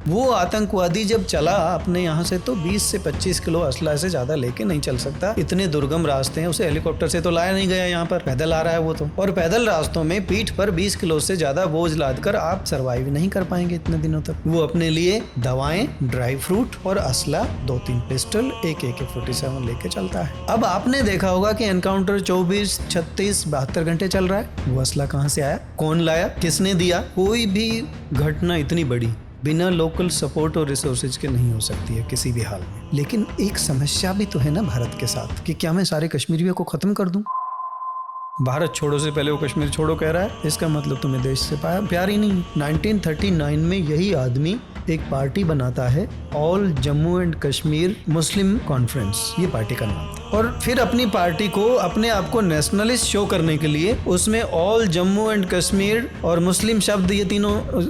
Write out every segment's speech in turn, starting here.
वो आतंकवादी जब चला अपने यहाँ से तो 20 से 25 किलो असला से ज्यादा लेके नहीं चल सकता, इतने दुर्गम रास्ते हैं, उसे हेलीकॉप्टर से तो लाया नहीं गया, यहाँ पर पैदल आ रहा है वो तो। और पैदल रास्तों में पीठ पर 20 किलो से ज्यादा बोझ लादकर आप सरवाइव नहीं कर पाएंगे इतने दिनों तक। वो अपने लिए दवाएं, ड्राई फ्रूट और असला, 2-3 पिस्टल, एक AK-47 लेके चलता है। अब आपने देखा होगा कि एनकाउंटर 24, 36, 72 घंटे चल रहा है। वो असला कहाँ से आया, कौन लाया, किसने दिया? कोई भी घटना इतनी बड़ी बिना लोकल सपोर्ट और रिसोर्सेज के नहीं हो सकती है किसी भी हाल में। लेकिन एक समस्या भी तो है ना भारत के साथ, कि क्या मैं सारे कश्मीरियों को खत्म कर दूं? भारत छोड़ो से पहले वो कश्मीर छोड़ो कह रहा है, इसका मतलब तुम्हें देश से प्यार ही नहीं। 1939 में यही आदमी एक पार्टी बनाता है, all Jammu and Kashmir Muslim conference, ये पार्टी का नाम था। और फिर अपनी पार्टी को, अपने आप को नेशनलिस्ट शो करने के लिए उसमें ऑल जम्मू एंड कश्मीर और मुस्लिम शब्द, ये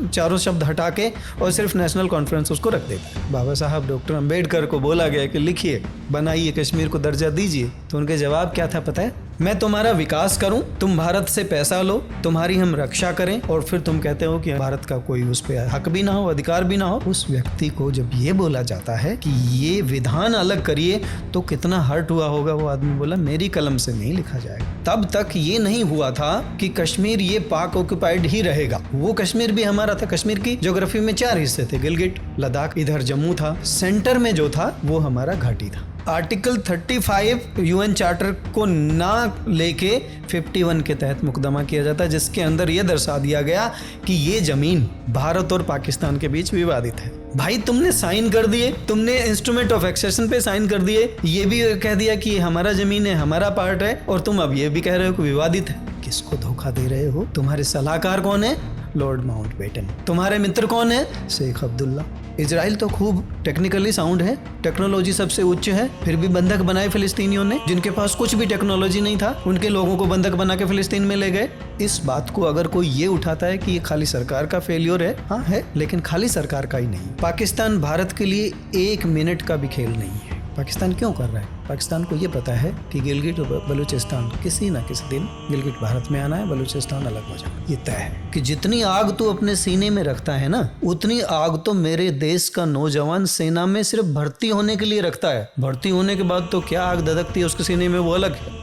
चारों शब्द हटा के और सिर्फ नेशनल कॉन्फ्रेंस उसको रख देता है। बाबा साहब डॉक्टर अम्बेडकर को बोला गया कि लिखिए, बनाइए, कश्मीर को दर्जा दीजिए, तो उनके जवाब क्या था पता है? मैं तुम्हारा विकास करूं, तुम भारत से पैसा लो, तुम्हारी हम रक्षा करें, और फिर तुम कहते हो कि भारत का कोई उस पे हक भी ना हो, अधिकार भी ना हो। उस व्यक्ति को जब ये बोला जाता है कि ये विधान अलग करिए, तो कितना हर्ट हुआ होगा। वो आदमी बोला मेरी कलम से नहीं लिखा जाएगा। तब तक ये नहीं हुआ था कि कश्मीर ये पाक ऑक्युपाइड ही रहेगा। वो कश्मीर भी हमारा था। कश्मीर की ज्योग्राफी में 4 हिस्से थे, गिलगिट, लद्दाख, इधर जम्मू था, सेंटर में जो था वो हमारा घाटी था। आर्टिकल 35 UN चार्टर को ना लेके 51 के तहत मुकदमा किया जाता है, जिसके अंदर यह दर्शा दिया गया कि ये जमीन भारत और पाकिस्तान के बीच विवादित है। भाई तुमने साइन कर दिए, तुमने इंस्ट्रूमेंट ऑफ एक्सेशन पे साइन कर दिए, ये भी कह दिया कि हमारा जमीन है, हमारा पार्ट है, और तुम अब ये भी कह रहे हो कि विवादित है। किसको धोखा दे रहे हो? तुम्हारे सलाहकार कौन है? Lord Mountbatten. तुम्हारे मित्र कौन है? शेख अब्दुल्ला। इजराइल तो खूब टेक्निकली साउंड है, टेक्नोलॉजी सबसे उच्च है, फिर भी बंधक बनाए फिलिस्तीनियों ने, जिनके पास कुछ भी टेक्नोलॉजी नहीं था, उनके लोगों को बंधक बना के फिलिस्तीन में ले गए। इस बात को अगर कोई ये उठाता है कि ये खाली सरकार का फेलियर है, हाँ है, लेकिन खाली सरकार का ही नहीं। पाकिस्तान भारत के लिए 1 मिनट का भी खेल नहीं है। पाकिस्तान क्यों कर रहा है? पाकिस्तान को ये पता है कि गिलगिट और बलूचिस्तान किसी ना किसी दिन, गिलगिट भारत में आना है, बलूचिस्तान अलग हो जाना। ये तय है कि जितनी आग तू अपने सीने में रखता है ना, उतनी आग तो मेरे देश का नौजवान सेना में सिर्फ भर्ती होने के लिए रखता है। भर्ती होने के बाद तो क्या आग धधकती है उसके सीने में, वो अलग है।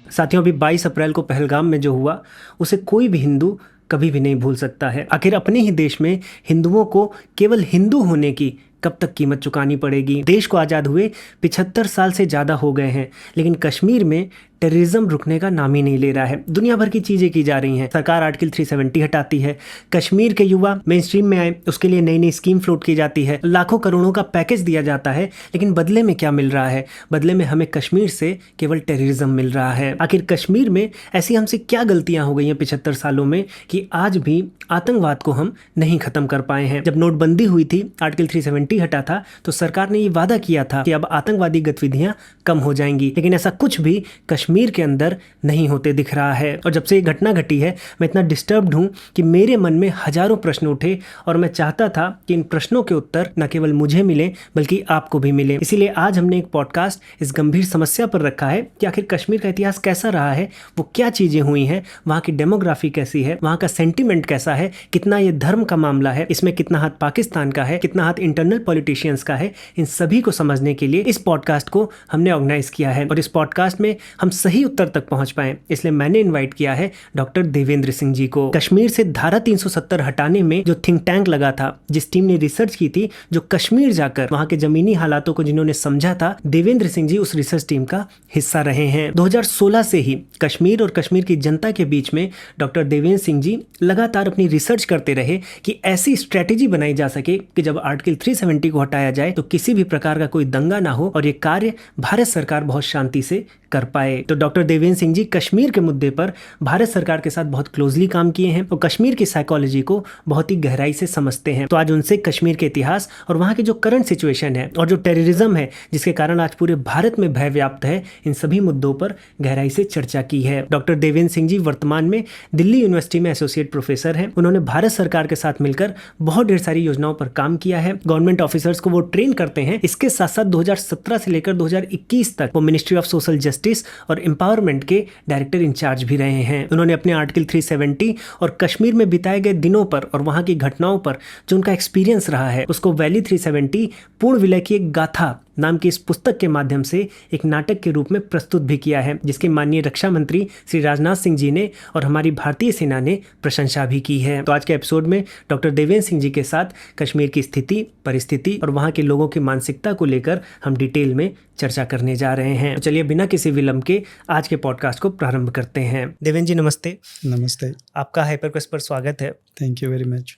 साथियों, अभी 22 अप्रैल को पहलगाम में जो हुआ, उसे कोई भी हिंदू कभी भी नहीं भूल सकता है। आखिर अपने ही देश में हिंदुओं को केवल हिंदू होने की कब तक कीमत चुकानी पड़ेगी? देश को आज़ाद हुए 75 साल से ज़्यादा हो गए हैं, लेकिन कश्मीर में टेररिज्म रुकने का नाम ही नहीं ले रहा है। दुनिया भर की चीज़ें की जा रही हैं। सरकार आर्टिकल 370 हटाती है, कश्मीर के युवा मेन स्ट्रीम में आए उसके लिए नई नई स्कीम फ्लोट की जाती है, लाखों करोड़ों का पैकेज दिया जाता है, लेकिन बदले में क्या मिल रहा है? बदले में हमें कश्मीर से केवल टेररिज्म मिल रहा है। आखिर कश्मीर में ऐसी हमसे क्या गलतियां हो गई हैं 75 सालों में कि आज भी आतंकवाद को हम नहीं खत्म कर पाए हैं? जब नोटबंदी हुई थी, आर्टिकल 370 हटा था, तो सरकार ने ये वादा किया था कि अब आतंकवादी गतिविधियां कम हो जाएंगी, लेकिन ऐसा कुछ भी कश्मीर के अंदर नहीं होते दिख रहा है। और जब से ये घटना घटी है, मैं इतना डिस्टर्ब्ड हूँ कि मेरे मन में हजारों प्रश्न उठे, और मैं चाहता था कि इन प्रश्नों के उत्तर न केवल मुझे मिले बल्कि आपको भी मिले। इसीलिए आज हमने एक पॉडकास्ट इस गंभीर समस्या पर रखा है कि आखिर कश्मीर का इतिहास कैसा रहा है, वो क्या चीजें हुई हैं, वहाँ की डेमोग्राफी कैसी है, वहाँ का सेंटिमेंट कैसा है, कितना ये धर्म का मामला है, इसमें कितना हाथ पाकिस्तान का है, कितना हाथ इंटरनल पॉलिटिशियंस का है। इन सभी को समझने के लिए इस पॉडकास्ट को हमने ऑर्गेनाइज किया है, और इस पॉडकास्ट में हम सही उत्तर तक पहुंच पाए, इसलिए मैंने इनवाइट किया है डॉक्टर देवेंद्र सिंह जी को। कश्मीर से धारा 370 हटाने में जो थिंक टैंक लगा था, जिस टीम ने रिसर्च की थी, जो कश्मीर जाकर वहां के जमीनी हालातों को जिन्होंने समझा था, देवेंद्र सिंह जी उस रिसर्च टीम का हिस्सा रहे हैं। 2016 से ही कश्मीर और कश्मीर की जनता के बीच में डॉक्टर देवेंद्र सिंह जी लगातार अपनी रिसर्च करते रहे कि ऐसी स्ट्रेटेजी बनाई जा सके कि जब आर्टिकल 370 को हटाया जाए तो किसी भी प्रकार का कोई दंगा ना हो, और ये कार्य भारत सरकार बहुत शांति से कर पाए। तो डॉक्टर देवेंद्र सिंह जी कश्मीर के मुद्दे पर भारत सरकार के साथ बहुत क्लोजली काम किए हैं और कश्मीर की साइकोलॉजी को बहुत ही गहराई से समझते हैं। तो आज उनसे कश्मीर के इतिहास और वहाँ की जो करंट सिचुएशन है और जो टेररिज्म है जिसके कारण आज पूरे भारत में भय व्याप्त है, इन सभी मुद्दों पर गहराई से चर्चा की है। डॉक्टर देवेंद्र सिंह जी वर्तमान में दिल्ली यूनिवर्सिटी में एसोसिएट प्रोफेसर हैं। उन्होंने भारत सरकार के साथ मिलकर बहुत ढेर सारी योजनाओं पर काम किया है। गवर्नमेंट ऑफिसर्स को वो ट्रेन करते हैं। इसके साथ साथ 2017 से लेकर 2021 तक वो ministry of social justice justice और एम्पावरमेंट के डायरेक्टर इंचार्ज भी रहे हैं। उन्होंने अपने आर्टिकल 370 और कश्मीर में बिताए गए दिनों पर और वहाँ की घटनाओं पर जो उनका एक्सपीरियंस रहा है उसको वैली 370 पूर्ण विलय की एक गाथा नाम की इस पुस्तक के माध्यम से एक नाटक के रूप में प्रस्तुत भी किया है, जिसकी माननीय रक्षा मंत्री श्री राजनाथ सिंह जी ने और हमारी भारतीय सेना ने प्रशंसा भी की है। तो आज के एपिसोड में डॉक्टर देवेंद्र सिंह जी के साथ कश्मीर की स्थिति, परिस्थिति और वहाँ के लोगों की मानसिकता को लेकर हम डिटेल में चर्चा करने जा रहे हैं। तो चलिए बिना किसी विलंब के आज के पॉडकास्ट को प्रारंभ करते हैं। देवेंद्र जी नमस्ते। नमस्ते। आपका हाइपरक्वेस्ट पर स्वागत है। Thank you very much.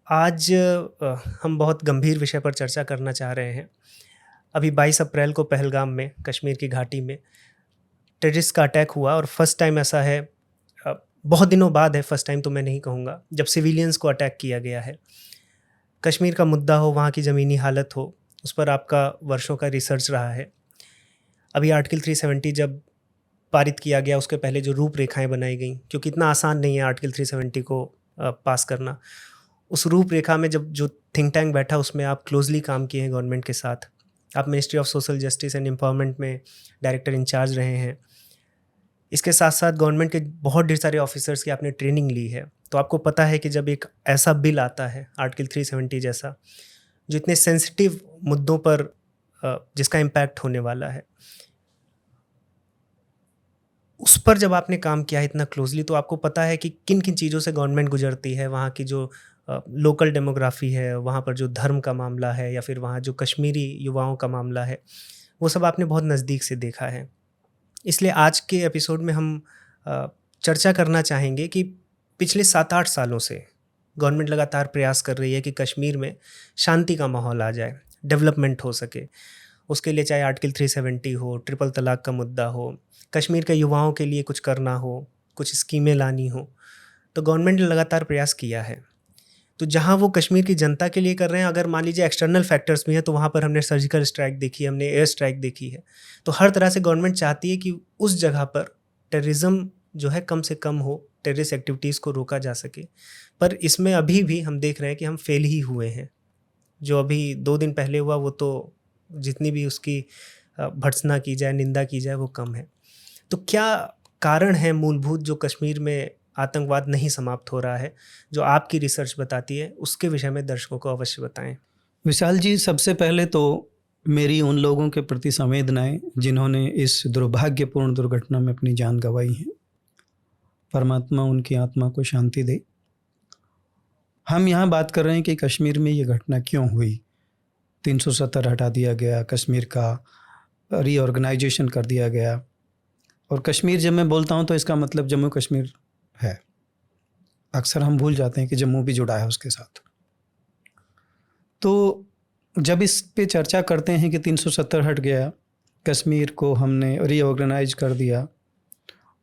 आज हम बहुत गंभीर विषय पर चर्चा करना चाह रहे हैं। अभी 22 अप्रैल को पहलगाम में, कश्मीर की घाटी में टेररिस्ट का अटैक हुआ और फर्स्ट टाइम ऐसा है, बहुत दिनों बाद है, फर्स्ट टाइम तो मैं नहीं कहूँगा, जब सिविलियंस को अटैक किया गया है। कश्मीर का मुद्दा हो, वहाँ की ज़मीनी हालत हो, उस पर आपका वर्षों का रिसर्च रहा है। अभी आर्टिकल 370 जब पारित किया गया उसके पहले जो रूपरेखाएं बनाई गई, क्योंकि इतना आसान नहीं है आर्टिकल 370 को पास करना, उस रूपरेखा में जब जो थिंक टैंक बैठा उसमें आप क्लोजली काम किए हैं गवर्नमेंट के साथ। आप ministry of social justice and empowerment में डायरेक्टर इंचार्ज रहे हैं। इसके साथ साथ गवर्नमेंट के बहुत ढेर सारे ऑफिसर्स की आपने ट्रेनिंग ली है। तो आपको पता है कि जब एक ऐसा बिल आता है आर्टिकल 370 जैसा, जो इतने सेंसिटिव मुद्दों पर जिसका इम्पैक्ट होने वाला है, उस पर जब आपने काम किया है इतना क्लोजली, तो आपको पता है कि किन किन चीज़ों से गवर्नमेंट गुजरती है। वहाँ की जो लोकल डेमोग्राफी है, वहाँ पर जो धर्म का मामला है, या फिर वहाँ जो कश्मीरी युवाओं का मामला है, वो सब आपने बहुत नज़दीक से देखा है। इसलिए आज के एपिसोड में हम चर्चा करना चाहेंगे कि पिछले 7-8 सालों से गवर्नमेंट लगातार प्रयास कर रही है कि कश्मीर में शांति का माहौल आ जाए, डेवलपमेंट हो सके। उसके लिए चाहे आर्टिकल 370 हो, ट्रिपल तलाक का मुद्दा हो, कश्मीर के युवाओं के लिए कुछ करना हो, कुछ स्कीमें लानी हो, तो गवर्नमेंट ने लगातार प्रयास किया है। तो जहाँ वो कश्मीर की जनता के लिए कर रहे हैं, अगर मान लीजिए एक्सटर्नल फैक्टर्स भी हैं, तो वहाँ पर हमने सर्जिकल स्ट्राइक देखी, हमने एयर स्ट्राइक देखी है। तो हर तरह से गवर्नमेंट चाहती है कि उस जगह पर टेररिज्म जो है कम से कम हो, टेररिस्ट एक्टिविटीज़ को रोका जा सके। पर इसमें अभी भी हम देख रहे हैं कि हम फेल ही हुए हैं। जो अभी 2 दिन पहले हुआ वो तो जितनी भी उसकी भर्त्सना की जाए, निंदा की जाए, वो कम है। तो क्या कारण है मूलभूत जो कश्मीर में आतंकवाद नहीं समाप्त हो रहा है, जो आपकी रिसर्च बताती है, उसके विषय में दर्शकों को अवश्य बताएं। विशाल जी, सबसे पहले तो मेरी उन लोगों के प्रति संवेदनाएं जिन्होंने इस दुर्भाग्यपूर्ण दुर्घटना में अपनी जान गंवाई है। परमात्मा उनकी आत्मा को शांति दे। हम यहाँ बात कर रहे हैं कि कश्मीर में ये घटना क्यों हुई। 370 हटा दिया गया, कश्मीर का रीऑर्गेनाइजेशन कर दिया गया। और कश्मीर जब मैं बोलता हूँ तो इसका मतलब जम्मू कश्मीर है। अक्सर हम भूल जाते हैं कि जम्मू भी जुड़ा है उसके साथ। तो जब इस पे चर्चा करते हैं कि 370 हट गया, कश्मीर को हमने रीऑर्गेनाइज कर दिया,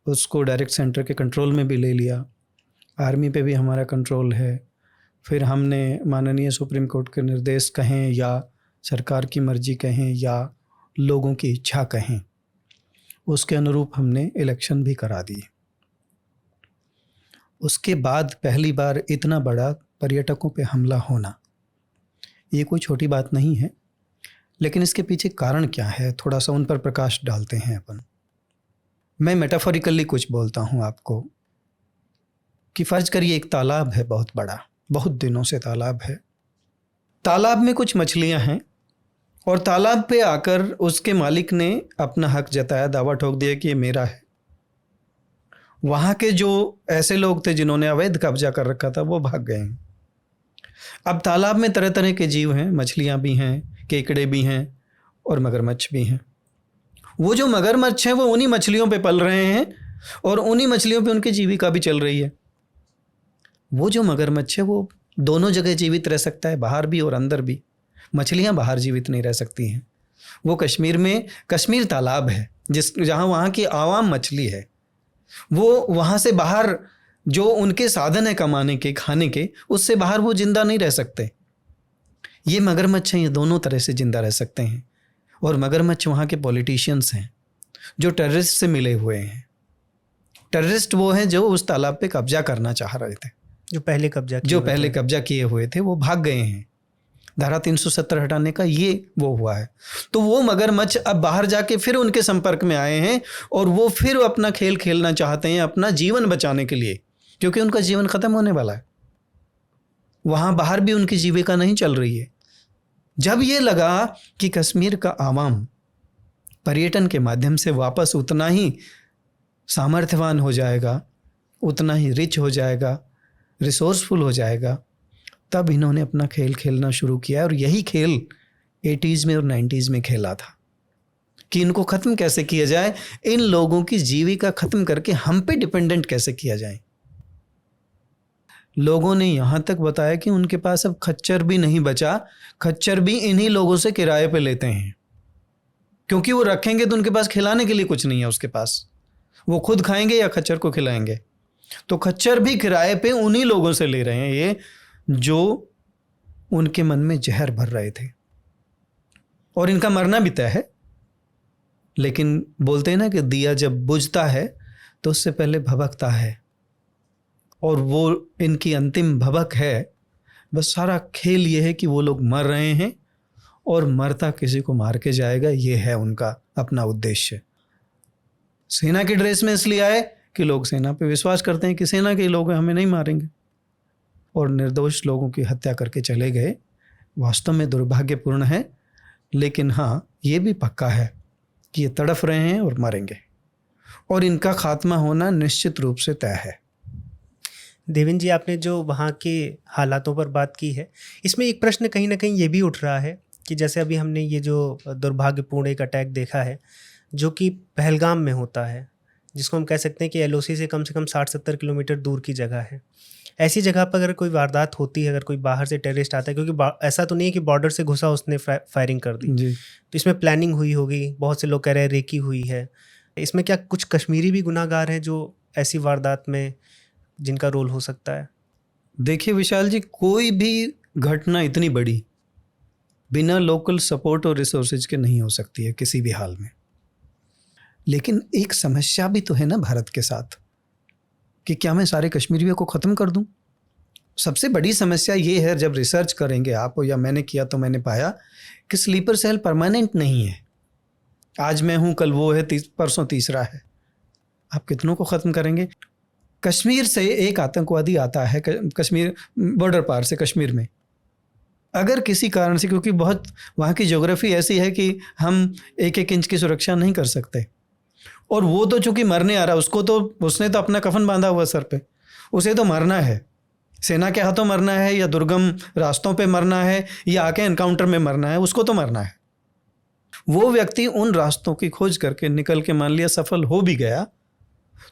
उसको डायरेक्ट सेंटर के कंट्रोल में भी ले लिया, आर्मी पे भी हमारा कंट्रोल है, फिर हमने माननीय सुप्रीम कोर्ट के निर्देश कहें या सरकार की मर्जी कहें या लोगों की इच्छा कहें, उसके अनुरूप हमने इलेक्शन भी करा दिए। उसके बाद पहली बार इतना बड़ा पर्यटकों पे हमला होना, ये कोई छोटी बात नहीं है। लेकिन इसके पीछे कारण क्या है, थोड़ा सा उन पर प्रकाश डालते हैं अपन। मैं मेटाफोरिकली कुछ बोलता हूँ आपको कि फ़र्ज करिए एक तालाब है बहुत बड़ा, बहुत दिनों से तालाब है। तालाब में कुछ मछलियाँ हैं और तालाब पे आकर उसके मालिक ने अपना हक जताया, दावा ठोक दिया कि ये मेरा है। वहाँ के जो ऐसे लोग थे जिन्होंने अवैध कब्जा कर रखा था वो भाग गए। अब तालाब में तरह तरह के जीव हैं, मछलियाँ भी हैं, केकड़े भी हैं और मगरमच्छ भी हैं। वो जो मगरमच्छ हैं वो उन्हीं मछलियों पे पल रहे हैं और उन्हीं मछलियों पे उनकी जीविका भी चल रही है। वो जो मगरमच्छ है वो दोनों जगह जीवित रह सकता है, बाहर भी और अंदर भी। मछलियाँ बाहर जीवित नहीं रह सकती हैं। वो कश्मीर में, कश्मीर तालाब है जहाँ वहाँ की आवाम मछली है, वो वहाँ से बाहर जो उनके साधन है कमाने के, खाने के, उससे बाहर वो जिंदा नहीं रह सकते। ये मगरमच्छ हैं, ये दोनों तरह से जिंदा रह सकते हैं। और मगरमच्छ वहाँ के पॉलिटिशियंस हैं जो टेररिस्ट से मिले हुए हैं। टेररिस्ट वो हैं जो उस तालाब पे कब्जा करना चाह रहे थे, जो पहले कब्जा किए हुए थे वो भाग गए हैं। धारा 370 हटाने का ये वो हुआ है। तो वो मगरमच्छ अब बाहर जाके फिर उनके संपर्क में आए हैं और वो फिर अपना खेल खेलना चाहते हैं अपना जीवन बचाने के लिए, क्योंकि उनका जीवन खत्म होने वाला है। वहां बाहर भी उनकी जीविका नहीं चल रही है। जब ये लगा कि कश्मीर का आवाम पर्यटन के माध्यम से वापस उतना ही सामर्थ्यवान हो जाएगा, उतना ही रिच हो जाएगा, रिसोर्सफुल हो जाएगा, तब इन्होंने अपना खेल खेलना शुरू किया। और यही खेल 80s में और 90s में खेला था कि इनको ख़त्म कैसे किया जाए, इन लोगों की जीविका ख़त्म करके हम पे डिपेंडेंट कैसे किया जाए। लोगों ने यहाँ तक बताया कि उनके पास अब खच्चर भी नहीं बचा, खच्चर भी इन्हीं लोगों से किराए पे लेते हैं, क्योंकि वो रखेंगे तो उनके पास खिलाने के लिए कुछ नहीं है उसके पास, वो खुद खाएंगे या खच्चर को खिलाएंगे। तो खच्चर भी किराए पे उन्हीं लोगों से ले रहे हैं ये, जो उनके मन में जहर भर रहे थे। और इनका मरना भी तय है, लेकिन बोलते हैं ना कि दिया जब बुझता है तो उससे पहले भभकता है, और वो इनकी अंतिम भभक है। बस सारा खेल ये है कि वो लोग मर रहे हैं और मरता किसी को मार के जाएगा, ये है उनका अपना उद्देश्य। सेना की ड्रेस में इसलिए आए कि लोग सेना पे विश्वास करते हैं कि सेना के लोग हमें नहीं मारेंगे, और निर्दोष लोगों की हत्या करके चले गए। वास्तव में दुर्भाग्यपूर्ण है, लेकिन हाँ ये भी पक्का है कि ये तड़फ रहे हैं और मरेंगे, और इनका खात्मा होना निश्चित रूप से तय है। देवेंद्र जी, आपने जो वहाँ के हालातों पर बात की है, इसमें एक प्रश्न कहीं ना कहीं ये भी उठ रहा है कि जैसे अभी हमने ये जो दुर्भाग्यपूर्ण एक अटैक देखा है जो कि पहलगाम में होता है, जिसको हम कह सकते हैं कि एलओसी से कम 60-70 किलोमीटर दूर की जगह है। ऐसी जगह पर अगर कोई वारदात होती है, अगर कोई बाहर से टेररिस्ट आता है, क्योंकि ऐसा तो नहीं है कि बॉर्डर से घुसा उसने फायरिंग कर दी जी। तो इसमें प्लानिंग हुई होगी, बहुत से लोग कह रहे हैं रेकी हुई है। इसमें क्या कुछ कश्मीरी भी गुनाहगार हैं जो ऐसी वारदात में जिनका रोल हो सकता है? देखिए विशाल जी, कोई भी घटना इतनी बड़ी बिना लोकल सपोर्ट और रिसोर्सेज के नहीं हो सकती है किसी भी हाल में। लेकिन एक समस्या भी तो है ना भारत के साथ, कि क्या मैं सारे कश्मीरियों को ख़त्म कर दूं? सबसे बड़ी समस्या ये है, जब रिसर्च करेंगे आप या मैंने किया तो मैंने पाया कि स्लीपर सेल परमानेंट नहीं है। आज मैं हूं, कल वो है, परसों तीसरा है। आप कितनों को ख़त्म करेंगे? कश्मीर से एक आतंकवादी आता है, कश्मीर बॉर्डर पार से कश्मीर में, अगर किसी कारण से, क्योंकि बहुत वहाँ की ज्योग्राफी ऐसी है कि हम 1-1 इंच की सुरक्षा नहीं कर सकते, और वो तो चूंकि मरने आ रहा, उसने तो अपना कफन बांधा हुआ सर पे, उसे तो मरना है, सेना के हाथों मरना है या दुर्गम रास्तों पे मरना है या आके एनकाउंटर में मरना है, उसको तो मरना है। वो व्यक्ति उन रास्तों की खोज करके निकल के मान लिया सफल हो भी गया,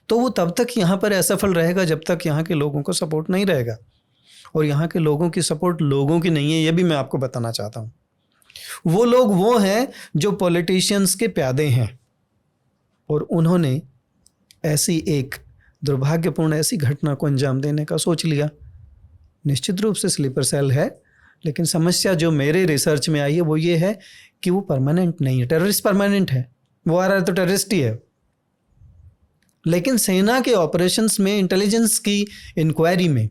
तो वो तब तक यहाँ पर असफल रहेगा जब तक यहाँ के लोगों को सपोर्ट नहीं रहेगा। और यहाँ के लोगों की सपोर्ट लोगों की नहीं है, ये भी मैं आपको बताना चाहता हूँ। वो लोग वो हैं जो पॉलिटिशियंस के प्यादे हैं, और उन्होंने ऐसी एक दुर्भाग्यपूर्ण ऐसी घटना को अंजाम देने का सोच लिया। निश्चित रूप से स्लीपर सेल है, लेकिन समस्या जो मेरे रिसर्च में आई है वो ये है कि वो परमानेंट नहीं है। टेररिस्ट परमानेंट है, वो आ रहा है तो टेररिस्ट ही है, लेकिन सेना के ऑपरेशंस में, इंटेलिजेंस की इंक्वायरी में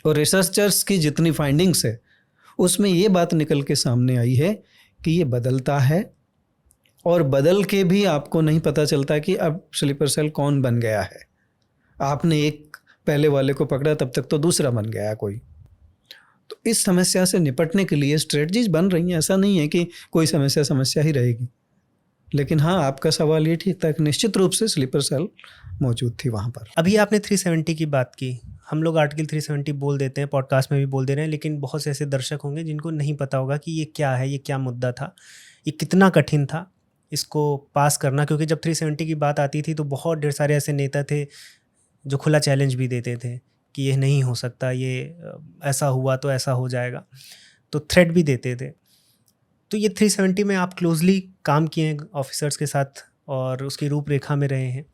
और रिसर्चर्स की जितनी फाइंडिंग्स है, उसमें ये बात निकल के सामने आई है कि ये बदलता है, और बदल के भी आपको नहीं पता चलता कि अब स्लीपर सेल कौन बन गया है। आपने एक पहले वाले को पकड़ा, तब तक तो दूसरा बन गया कोई। तो इस समस्या से निपटने के लिए स्ट्रेटजीज बन रही हैं। ऐसा नहीं है कि कोई समस्या ही रहेगी, लेकिन हाँ, आपका सवाल ये ठीक था कि निश्चित रूप से स्लीपर सेल मौजूद थी वहाँ पर। अभी आपने 370 की बात की। हम लोग आर्टिकल 370 बोल देते हैं, पॉडकास्ट में भी बोल दे रहे हैं, लेकिन बहुत से ऐसे दर्शक होंगे जिनको नहीं पता होगा कि ये क्या है, ये क्या मुद्दा था, ये कितना कठिन था इसको पास करना। क्योंकि जब 370 की बात आती थी तो बहुत ढेर सारे ऐसे नेता थे जो खुला चैलेंज भी देते थे कि ये नहीं हो सकता, ये ऐसा हुआ तो ऐसा हो जाएगा, तो थ्रेट भी देते थे। तो ये 370 में आप क्लोजली काम किए हैं ऑफिसर्स के साथ और उसकी रूपरेखा में रहे हैं,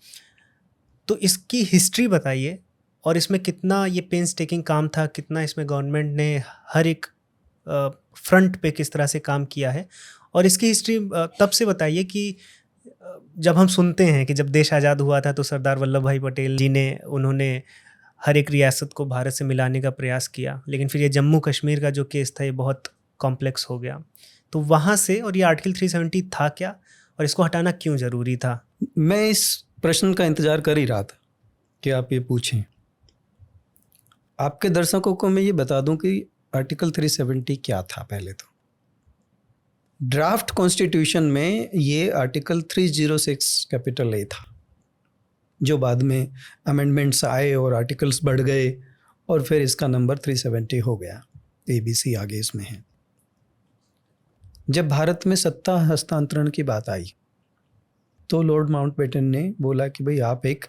तो इसकी हिस्ट्री बताइए, और इसमें कितना ये पेंस टेकिंग काम था, कितना इसमें गवर्नमेंट ने हर एक फ्रंट पे किस तरह से काम किया है। और इसकी हिस्ट्री तब से बताइए कि जब हम सुनते हैं कि जब देश आज़ाद हुआ था तो सरदार वल्लभ भाई पटेल जी ने, उन्होंने हर एक रियासत को भारत से मिलाने का प्रयास किया, लेकिन फिर ये जम्मू कश्मीर का जो केस था ये बहुत कॉम्प्लेक्स हो गया। तो वहाँ से, और ये आर्टिकल 370 था क्या और इसको हटाना क्यों ज़रूरी था? मैं इस प्रश्न का इंतज़ार कर ही रहा था कि आप ये पूछें। आपके दर्शकों को मैं ये बता दूं कि आर्टिकल 370 क्या था। पहले तो ड्राफ्ट कॉन्स्टिट्यूशन में ये आर्टिकल 306 कैपिटल ए था, जो बाद में अमेंडमेंट्स आए और आर्टिकल्स बढ़ गए और फिर इसका नंबर 370 हो गया। ABC आगे इसमें है। जब भारत में सत्ता हस्तांतरण की बात आई तो लॉर्ड माउंटबेटन ने बोला कि भाई आप एक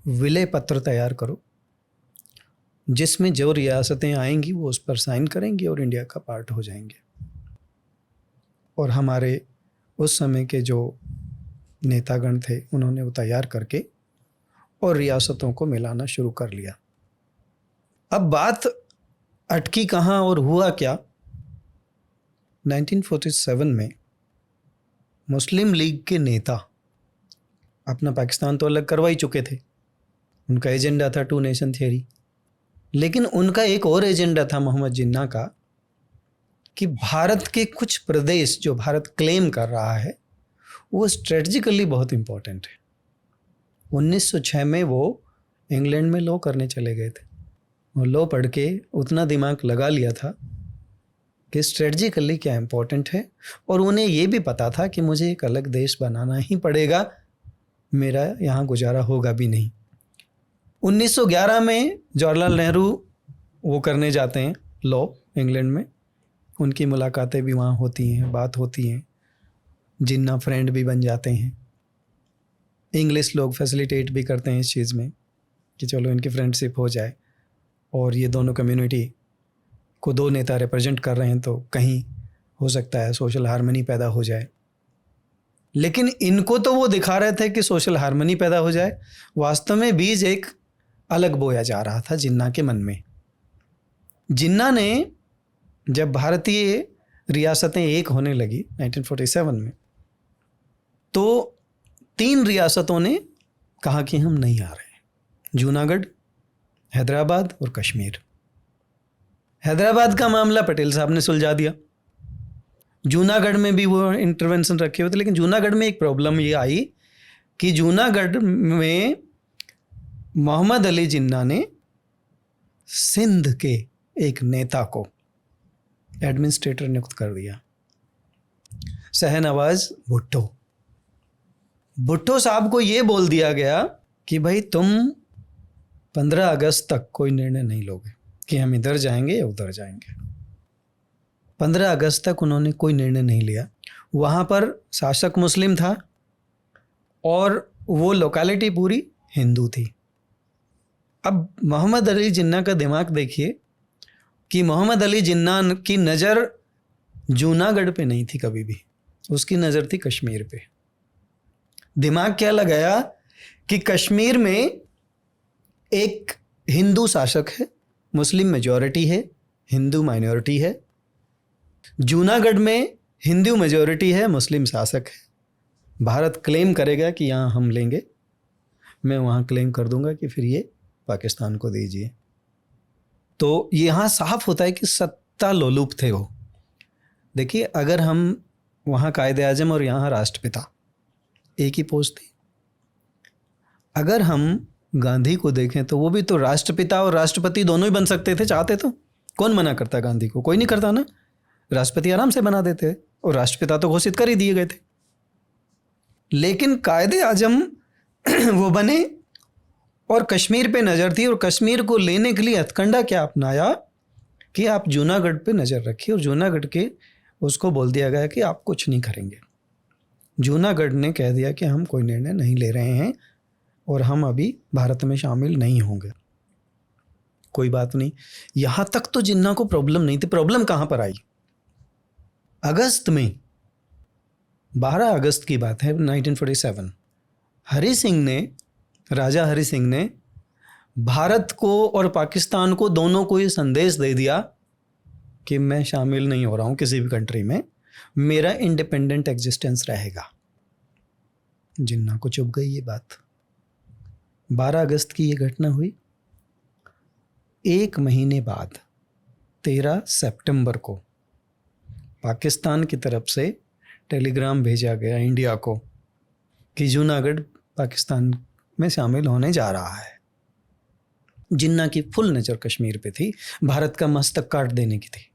विलय पत्र तैयार करो जिसमें जो रियासतें आएंगी वो उस पर साइन करेंगी और इंडिया का पार्ट हो जाएंगे। और हमारे उस समय के जो नेतागण थे उन्होंने वो तैयार करके और रियासतों को मिलाना शुरू कर लिया। अब बात अटकी कहाँ और हुआ क्या? 1947 में मुस्लिम लीग के नेता अपना पाकिस्तान तो अलग करवा ही चुके थे, उनका एजेंडा था 2 नेशन थियरी, लेकिन उनका एक और एजेंडा था मोहम्मद जिन्ना का कि भारत के कुछ प्रदेश जो भारत क्लेम कर रहा है वो स्ट्रेटजिकली बहुत इंपॉर्टेंट है। 1906 में वो इंग्लैंड में लॉ करने चले गए थे और लॉ पढ़ के उतना दिमाग लगा लिया था कि स्ट्रेटजिकली क्या इम्पोर्टेंट है, और उन्हें ये भी पता था कि मुझे एक अलग देश बनाना ही पड़ेगा, मेरा यहाँ गुजारा होगा भी नहीं। 1911 में जवाहरलाल नेहरू वो करने जाते हैं लॉ इंग्लैंड में, उनकी मुलाकातें भी वहाँ होती हैं, बात होती हैं, जिन्ना फ्रेंड भी बन जाते हैं। इंग्लिश लोग फैसिलिटेट भी करते हैं इस चीज़ में कि चलो इनकी फ्रेंडशिप हो जाए, और ये दोनों कम्युनिटी को 2 नेता रिप्रेजेंट कर रहे हैं तो कहीं हो सकता है सोशल हार्मनी पैदा हो जाए। लेकिन इनको तो वो दिखा रहे थे कि सोशल हार्मनी पैदा हो जाए, वास्तव में बीज एक अलग बोया जा रहा था जिन्ना के मन में। जिन्ना ने जब भारतीय रियासतें एक होने लगी 1947 में, तो 3 रियासतों ने कहा कि हम नहीं आ रहे हैं, जूनागढ़, हैदराबाद और कश्मीर। हैदराबाद का मामला पटेल साहब ने सुलझा दिया, जूनागढ़ में भी वो इंटरवेंशन रखे हुए थे, लेकिन जूनागढ़ में एक प्रॉब्लम ये आई कि जूनागढ़ में मोहम्मद अली जिन्ना ने सिंध के एक नेता को एडमिनिस्ट्रेटर नियुक्त कर दिया, शहनवाज भुट्टो। भुट्टो साहब को ये बोल दिया गया कि भाई तुम 15 अगस्त तक कोई निर्णय नहीं लोगे कि हम इधर जाएंगे या उधर जाएंगे। 15 अगस्त तक उन्होंने कोई निर्णय नहीं लिया। वहाँ पर शासक मुस्लिम था और वो लोकेलिटी पूरी हिंदू थी। अब मोहम्मद अली जिन्ना का दिमाग देखिए कि मोहम्मद अली जिन्ना की नज़र जूनागढ़ पे नहीं थी कभी भी, उसकी नज़र थी कश्मीर पे। दिमाग क्या लगाया कि कश्मीर में एक हिंदू शासक है, मुस्लिम मेजॉरिटी है, हिंदू माइनॉरिटी है। जूनागढ़ में हिंदू मेजॉरिटी है, मुस्लिम शासक है। भारत क्लेम करेगा कि यहाँ हम लेंगे, मैं वहाँ क्लेम कर दूंगा कि फिर ये पाकिस्तान को दीजिए। तो यहाँ साफ होता है कि सत्ता लोलुप थे वो। देखिए, अगर हम वहाँ कायदे आजम और यहाँ राष्ट्रपिता एक ही पोस्ट थी। अगर हम गांधी को देखें तो वो भी तो राष्ट्रपिता और राष्ट्रपति दोनों ही बन सकते थे, चाहते तो। कौन मना करता गांधी को? कोई नहीं करता ना। राष्ट्रपति आराम से बना देते और राष्ट्रपिता तो घोषित कर ही दिए गए थे। लेकिन कायदे आजम वो बने और कश्मीर पे नज़र थी, और कश्मीर को लेने के लिए हथकंडा क्या अपनाया कि आप जूनागढ़ पे नज़र रखिए, और जूनागढ़ के उसको बोल दिया गया कि आप कुछ नहीं करेंगे। जूनागढ़ ने कह दिया कि हम कोई निर्णय नहीं ले रहे हैं और हम अभी भारत में शामिल नहीं होंगे। कोई बात नहीं। यहाँ तक तो जिन्ना को प्रॉब्लम नहीं थी। प्रॉब्लम कहाँ पर आई? अगस्त में, 12 अगस्त की बात है 1947, हरि सिंह ने, राजा हरि सिंह ने भारत को और पाकिस्तान को, दोनों को ये संदेश दे दिया कि मैं शामिल नहीं हो रहा हूँ किसी भी कंट्री में, मेरा इंडिपेंडेंट एग्जिस्टेंस रहेगा। जिन्ना को चुभ गई ये बात। 12 अगस्त की ये घटना हुई एक महीने बाद 13 सितंबर को पाकिस्तान की तरफ से टेलीग्राम भेजा गया इंडिया को कि जूनागढ़ पाकिस्तान में शामिल होने जा रहा है। जिन्ना की फुल नज़र कश्मीर पे थी, भारत का मस्तक काट देने की थी,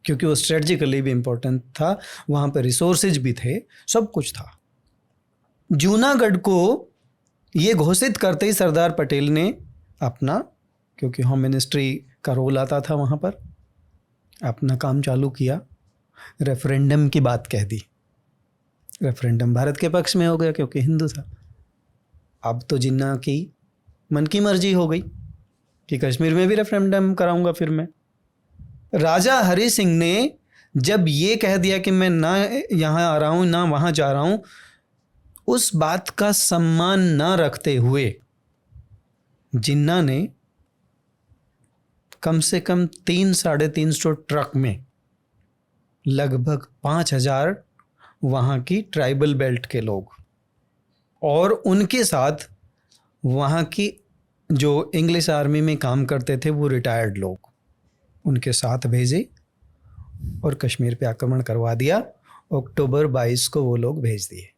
क्योंकि वो स्ट्रेटजिकली भी इम्पोर्टेंट था, वहाँ पर रिसोर्सेज भी थे, सब कुछ था। जूनागढ़ को ये घोषित करते ही सरदार पटेल ने अपना, क्योंकि होम मिनिस्ट्री का रोल आता था वहाँ पर, अपना काम चालू किया। रेफरेंडम की बात कह दी। रेफरेंडम भारत के पक्ष में हो गया क्योंकि हिंदू था। अब तो जिन्ना की मन की मर्जी हो गई कि कश्मीर में भी रेफरेंडम कराऊंगा फिर मैं। राजा हरि सिंह ने जब ये कह दिया कि मैं ना यहाँ आ रहा हूँ ना वहाँ जा रहा हूँ, उस बात का सम्मान ना रखते हुए जिन्ना ने कम से कम 300-350 ट्रक में लगभग 5000 वहाँ की ट्राइबल बेल्ट के लोग और उनके साथ वहाँ की जो इंग्लिश आर्मी में काम करते थे वो रिटायर्ड लोग उनके साथ भेजे और कश्मीर पे आक्रमण करवा दिया। अक्टूबर 22 को वो लोग भेज दिए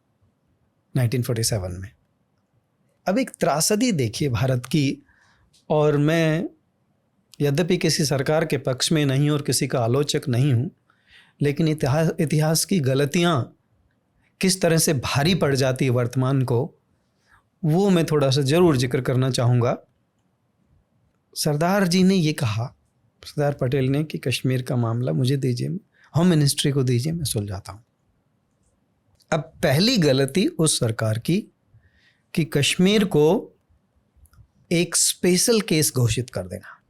1947 में। अब एक त्रासदी देखिए भारत की, और मैं यद्यपि किसी सरकार के पक्ष में नहीं और किसी का आलोचक नहीं हूँ, लेकिन इतिहास की गलतियाँ किस तरह से भारी पड़ जाती है वर्तमान को, वो मैं थोड़ा सा ज़रूर जिक्र करना चाहूँगा। सरदार जी ने ये कहा, सरदार पटेल ने, कि कश्मीर का मामला मुझे दीजिए, होम मिनिस्ट्री को दीजिए, मैं सुलझाता हूँ। अब पहली गलती उस सरकार की कि कश्मीर को एक स्पेशल केस घोषित कर देना,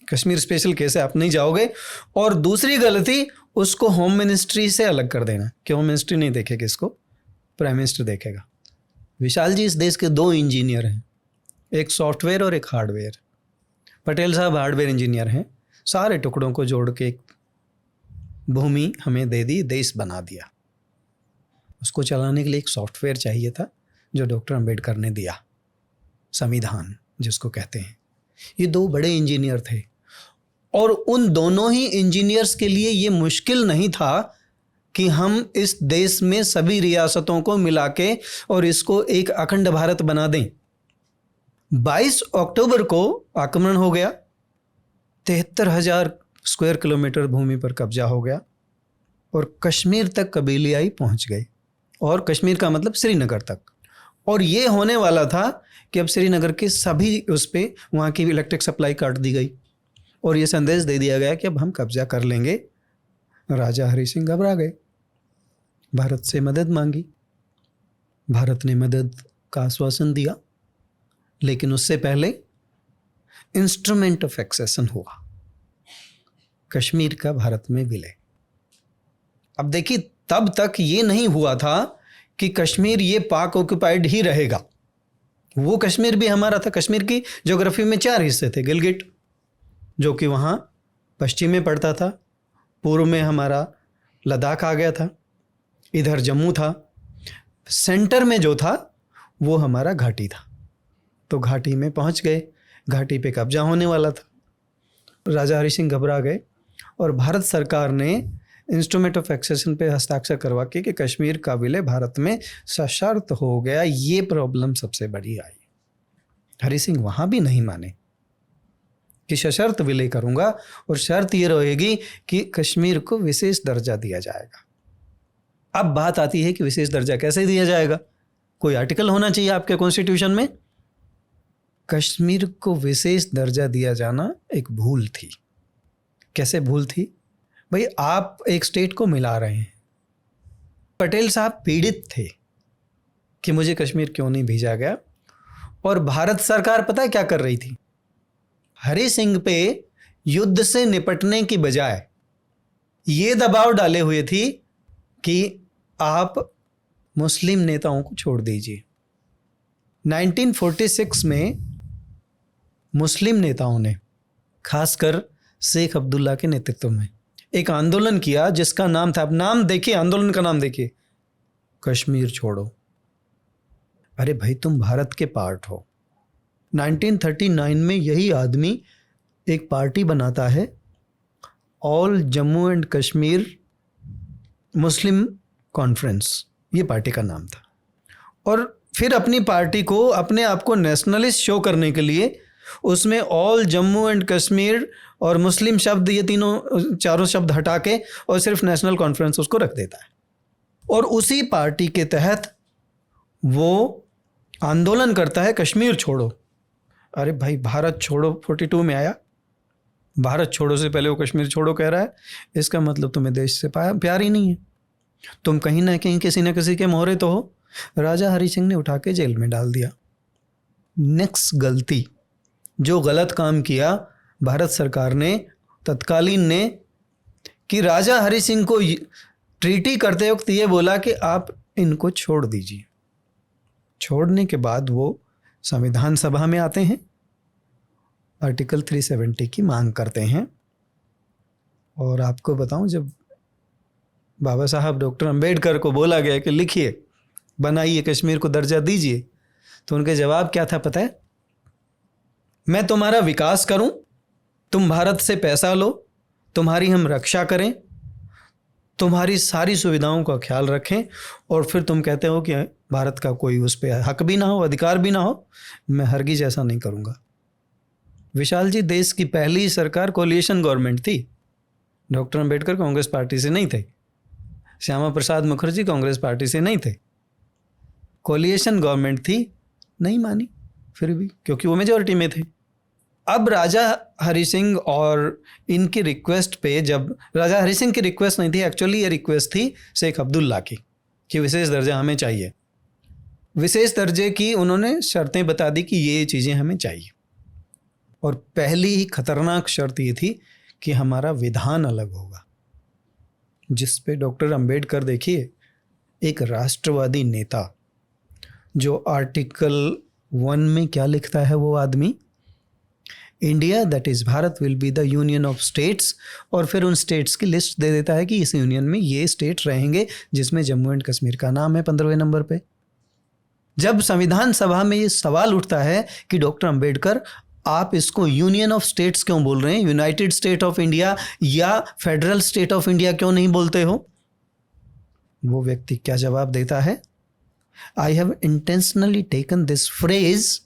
कश्मीर स्पेशल केस है, आप नहीं जाओगे। और दूसरी गलती, उसको होम मिनिस्ट्री से अलग कर देना कि होम मिनिस्ट्री नहीं देखेगी इसको, प्राइम मिनिस्टर देखेगा। विशाल जी, इस देश के 2 इंजीनियर हैं, एक सॉफ्टवेयर और एक हार्डवेयर। पटेल साहब हार्डवेयर इंजीनियर हैं, सारे टुकड़ों को जोड़ के एक भूमि हमें दे दी, देश बना दिया। उसको चलाने के लिए एक सॉफ्टवेयर चाहिए था जो डॉक्टर अंबेडकर ने दिया, संविधान जिसको कहते हैं। ये 2 बड़े इंजीनियर थे और उन दोनों ही इंजीनियर्स के लिए ये मुश्किल नहीं था कि हम इस देश में सभी रियासतों को मिला के और इसको एक अखंड भारत बना दें। 22 अक्टूबर को आक्रमण हो गया, 73,000 स्क्वायर किलोमीटर भूमि पर कब्जा हो गया और कश्मीर तक कबीलियाई पहुंच गई, और कश्मीर का मतलब श्रीनगर तक। और ये होने वाला था कि अब श्रीनगर के सभी उस पे वहाँ की इलेक्ट्रिक सप्लाई काट दी गई और ये संदेश दे दिया गया कि अब हम कब्जा कर लेंगे। राजा हरि सिंह घबरा गए, भारत से मदद मांगी, भारत ने मदद का आश्वासन दिया, लेकिन उससे पहले इंस्ट्रूमेंट ऑफ एक्सेशन हुआ, कश्मीर का भारत में विलय। अब देखिए, तब तक ये नहीं हुआ था कि कश्मीर ये पाक ऑक्युपाइड ही रहेगा, वो कश्मीर भी हमारा था। कश्मीर की ज्योग्राफी में 4 हिस्से थे। गिलगिट जो कि वहाँ पश्चिम में पड़ता था, पूर्व में हमारा लद्दाख आ गया था, इधर जम्मू था, सेंटर में जो था वो हमारा घाटी था। तो घाटी में पहुँच गए, घाटी पे कब्जा होने वाला था। राजा हरि सिंह घबरा गए और भारत सरकार ने इंस्ट्रूमेंट ऑफ एक्सेशन पे हस्ताक्षर करवा के कि कश्मीर का विलय भारत में सशर्त हो गया। ये प्रॉब्लम सबसे बड़ी आई। हरि सिंह वहाँ भी नहीं माने कि सशर्त विलय करूँगा और शर्त ये रहेगी कि कश्मीर को विशेष दर्जा दिया जाएगा। अब बात आती है कि विशेष दर्जा कैसे दिया जाएगा, कोई आर्टिकल होना चाहिए आपके कॉन्स्टिट्यूशन में। कश्मीर को विशेष दर्जा दिया जाना एक भूल थी। कैसे भूल थी भाई, आप एक स्टेट को मिला रहे हैं। पटेल साहब पीड़ित थे कि मुझे कश्मीर क्यों नहीं भेजा गया, और भारत सरकार पता है क्या कर रही थी, हरि सिंह पे युद्ध से निपटने की बजाय ये दबाव डाले हुए थी कि आप मुस्लिम नेताओं को छोड़ दीजिए। 1946 में मुस्लिम नेताओं ने, खासकर शेख अब्दुल्ला के नेतृत्व में, एक आंदोलन किया जिसका नाम था, अब नाम देखिए, आंदोलन का नाम देखिए, कश्मीर छोड़ो। अरे भाई, तुम भारत के पार्ट हो। 1939 में यही आदमी एक पार्टी बनाता है, all Jammu and Kashmir Muslim conference, ये पार्टी का नाम था। और फिर अपनी पार्टी को, अपने आप को नेशनलिस्ट शो करने के लिए उसमें ऑल जम्मू एंड कश्मीर और मुस्लिम शब्द, ये चारों शब्द हटा के और सिर्फ नेशनल कॉन्फ्रेंस उसको रख देता है। और उसी पार्टी के तहत वो आंदोलन करता है कश्मीर छोड़ो। अरे भाई, भारत छोड़ो 42 में आया, भारत छोड़ो से पहले वो कश्मीर छोड़ो कह रहा है, इसका मतलब तुम्हें देश से प्यार ही नहीं है, तुम कहीं ना कहीं किसी न किसी के मोहरे तो हो। राजा हरि सिंह ने उठा के जेल में डाल दिया। नेक्स्ट गलती, जो गलत काम किया भारत सरकार ने, तत्कालीन ने, कि राजा हरि सिंह को ट्रीटी करते वक्त ये बोला कि आप इनको छोड़ दीजिए। छोड़ने के बाद वो संविधान सभा में आते हैं, आर्टिकल 370 की मांग करते हैं। और आपको बताऊं, जब बाबा साहब डॉक्टर अंबेडकर को बोला गया कि लिखिए, बनाइए, कश्मीर को दर्जा दीजिए, तो उनके जवाब क्या था पता है? मैं तुम्हारा विकास करूं, तुम भारत से पैसा लो, तुम्हारी हम रक्षा करें, तुम्हारी सारी सुविधाओं का ख्याल रखें, और फिर तुम कहते हो कि भारत का कोई उस पर हक भी ना हो, अधिकार भी ना हो। मैं हरगिज ऐसा नहीं करूंगा। विशाल जी, देश की पहली सरकार कोलिएशन गवर्नमेंट थी। डॉक्टर अंबेडकर कांग्रेस पार्टी से नहीं थे, श्यामा प्रसाद मुखर्जी कांग्रेस पार्टी से नहीं थे, कोलिएशन गवर्नमेंट थी, नहीं मानी फिर भी, क्योंकि वो मेजॉरिटी में थे। अब राजा हरि सिंह और इनकी रिक्वेस्ट पे, जब राजा हरि सिंह की रिक्वेस्ट नहीं थी, एक्चुअली ये रिक्वेस्ट थी शेख अब्दुल्ला की कि विशेष दर्जा हमें चाहिए। विशेष दर्जे की उन्होंने शर्तें बता दी कि ये चीज़ें हमें चाहिए, और पहली ही खतरनाक शर्त ये थी कि हमारा विधान अलग होगा, जिस पे डॉक्टर अंबेडकर, देखिए, एक राष्ट्रवादी नेता, जो आर्टिकल 1 में क्या लिखता है वो आदमी, India that is Bharat will be the union of states, और फिर उन स्टेट्स की लिस्ट दे देता है कि इस यूनियन में ये स्टेट रहेंगे, जिसमें जम्मू एंड कश्मीर का नाम है 15वें नंबर पे। जब संविधान सभा में ये सवाल उठता है कि डॉक्टर अंबेडकर, आप इसको यूनियन ऑफ स्टेट्स क्यों बोल रहे हैं, यूनाइटेड स्टेट ऑफ इंडिया या फेडरल स्टेट ऑफ इंडिया क्यों नहीं बोलते हो, वो व्यक्ति क्या जवाब देता है? I have intentionally taken this phrase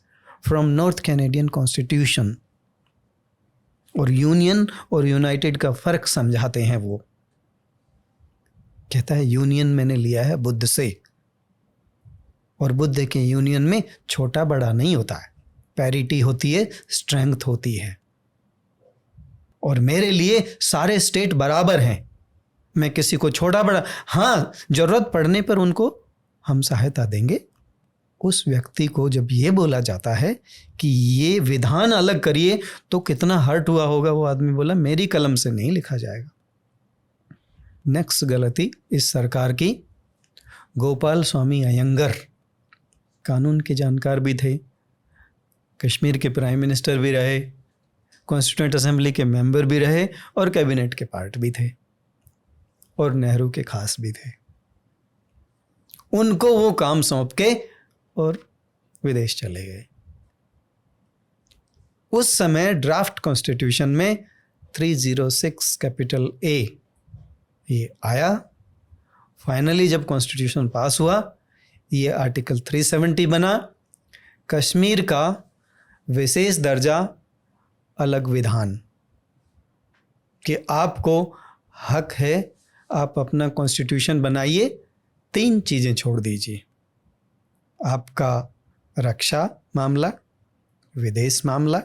from north Canadian constitution. और यूनियन और यूनाइटेड का फर्क समझाते हैं वो। कहता है यूनियन मैंने लिया है बुद्ध से, और बुद्ध के यूनियन में छोटा बड़ा नहीं होता है, पैरिटी होती है, स्ट्रेंथ होती है, और मेरे लिए सारे स्टेट बराबर हैं, मैं किसी को छोटा बड़ा, हाँ जरूरत पड़ने पर उनको हम सहायता देंगे। उस व्यक्ति को जब ये बोला जाता है कि ये विधान अलग करिए, तो कितना हर्ट हुआ होगा वो आदमी। बोला मेरी कलम से नहीं लिखा जाएगा। नेक्स्ट गलती इस सरकार की, गोपाल स्वामी अयंगर कानून के जानकार भी थे, कश्मीर के प्राइम मिनिस्टर भी रहे, कॉन्स्टिट्यूएंट असेंबली के मेंबर भी रहे, और कैबिनेट के पार्ट भी थे, और नेहरू के खास भी थे। उनको वो काम सौंप के और विदेश चले गए। उस समय ड्राफ्ट कॉन्स्टिट्यूशन में 306 कैपिटल ए ये आया। फाइनली जब कॉन्स्टिट्यूशन पास हुआ, ये आर्टिकल 370 बना, कश्मीर का विशेष दर्जा, अलग विधान, कि आपको हक है, आप अपना कॉन्स्टिट्यूशन बनाइए, 3 चीज़ें छोड़ दीजिए, आपका रक्षा मामला, विदेश मामला,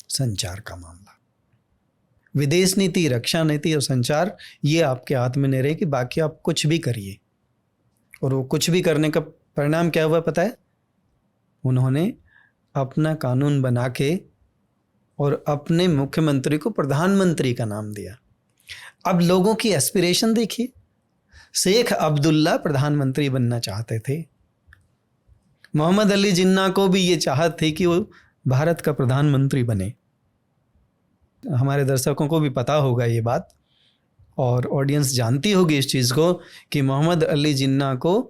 संचार का मामला। विदेश नीति, रक्षा नीति और संचार ये आपके हाथ में नहीं रहेगी, बाकी आप कुछ भी करिए। और वो कुछ भी करने का परिणाम क्या हुआ पता है? उन्होंने अपना कानून बना के और अपने मुख्यमंत्री को प्रधानमंत्री का नाम दिया। अब लोगों की एस्पिरेशन देखिए, शेख अब्दुल्ला प्रधानमंत्री बनना चाहते थे, मोहम्मद अली जिन्ना को भी ये चाहत थी कि वो भारत का प्रधानमंत्री बने। हमारे दर्शकों को भी पता होगा ये बात, और ऑडियंस जानती होगी इस चीज़ को कि मोहम्मद अली जिन्ना को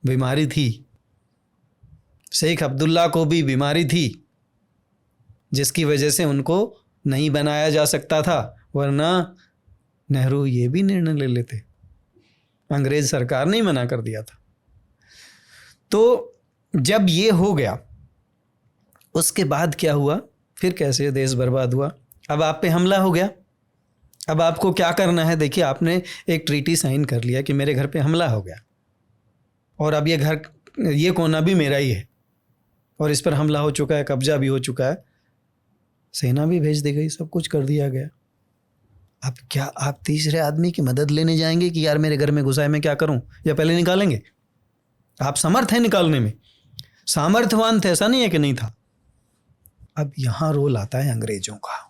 बीमारी थी, शेख अब्दुल्ला को भी बीमारी थी, जिसकी वजह से उनको नहीं बनाया जा सकता था, वरना नेहरू ये भी निर्णय ले लेते। अंग्रेज सरकार ने ही मना कर दिया था। तो जब ये हो गया, उसके बाद क्या हुआ, फिर कैसे देश बर्बाद हुआ। अब आप पे हमला हो गया। अब आपको क्या करना है, देखिए आपने एक ट्रीटी साइन कर लिया कि मेरे घर पे हमला हो गया और अब ये कोना भी मेरा ही है और इस पर हमला हो चुका है, कब्जा भी हो चुका है, सेना भी भेज दी गई, सब कुछ कर दिया गया। अब क्या आप तीसरे आदमी की मदद लेने जाएंगे कि यार मेरे घर में घुसा है, मैं क्या करूं, या पहले निकालेंगे? आप समर्थ हैं निकालने में, सामर्थ्यवान थे, ऐसा नहीं है कि नहीं था। अब यहां रोल आता है अंग्रेजों का।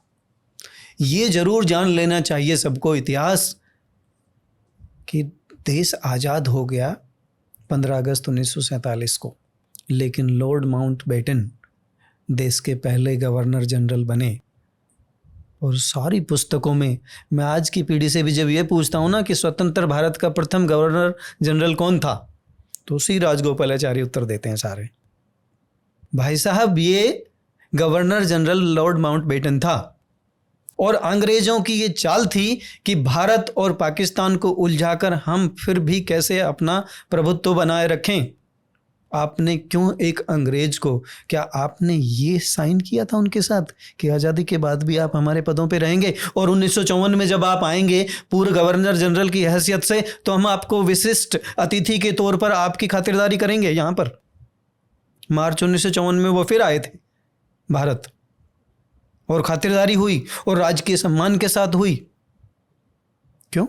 ये जरूर जान लेना चाहिए सबको इतिहास कि देश आज़ाद हो गया 15 अगस्त 1947 को, लेकिन लॉर्ड माउंटबेटन देश के पहले गवर्नर जनरल बने। और सारी पुस्तकों में मैं आज की पीढ़ी से भी जब ये पूछता हूँ ना कि स्वतंत्र भारत का प्रथम गवर्नर जनरल कौन था, तो सी राजगोपालाचारी उत्तर देते हैं सारे। भाई साहब, ये गवर्नर जनरल लॉर्ड माउंटबेटन था। और अंग्रेजों की ये चाल थी कि भारत और पाकिस्तान को उलझाकर हम फिर भी कैसे अपना प्रभुत्व बनाए रखें। आपने क्यों एक अंग्रेज को, क्या आपने ये साइन किया था उनके साथ कि आज़ादी के बाद भी आप हमारे पदों पे रहेंगे और 1954 में जब आप आएंगे पूर्व गवर्नर जनरल की हैसियत से, तो हम आपको विशिष्ट अतिथि के तौर पर आपकी खातिरदारी करेंगे। यहाँ पर मार्च 1954 में वो फिर आए थे भारत और खातिरदारी हुई और राजकीय सम्मान के साथ हुई। क्यों?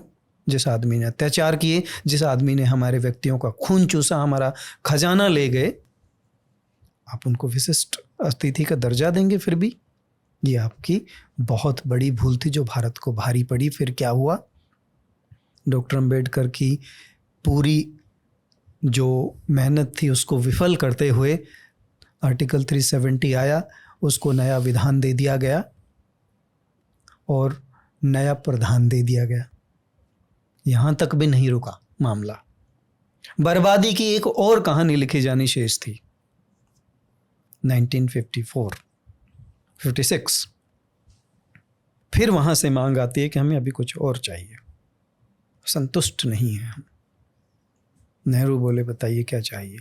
जिस आदमी ने अत्याचार किए, जिस आदमी ने हमारे व्यक्तियों का खून चूसा, हमारा खजाना ले गए, आप उनको विशिष्ट अतिथि का दर्जा देंगे फिर भी? ये आपकी बहुत बड़ी भूल थी जो भारत को भारी पड़ी। फिर क्या हुआ? डॉक्टर अंबेडकर की पूरी जो मेहनत थी उसको विफल करते हुए आर्टिकल 370 आया, उसको नया विधान दे दिया गया और नया प्रधान दे दिया गया। यहां तक भी नहीं रुका मामला, बर्बादी की एक और कहानी लिखी जानी शेष थी। 1954, 56 फिर वहां से मांग आती है कि हमें अभी कुछ और चाहिए, संतुष्ट नहीं है हम। नेहरू बोले बताइए क्या चाहिए?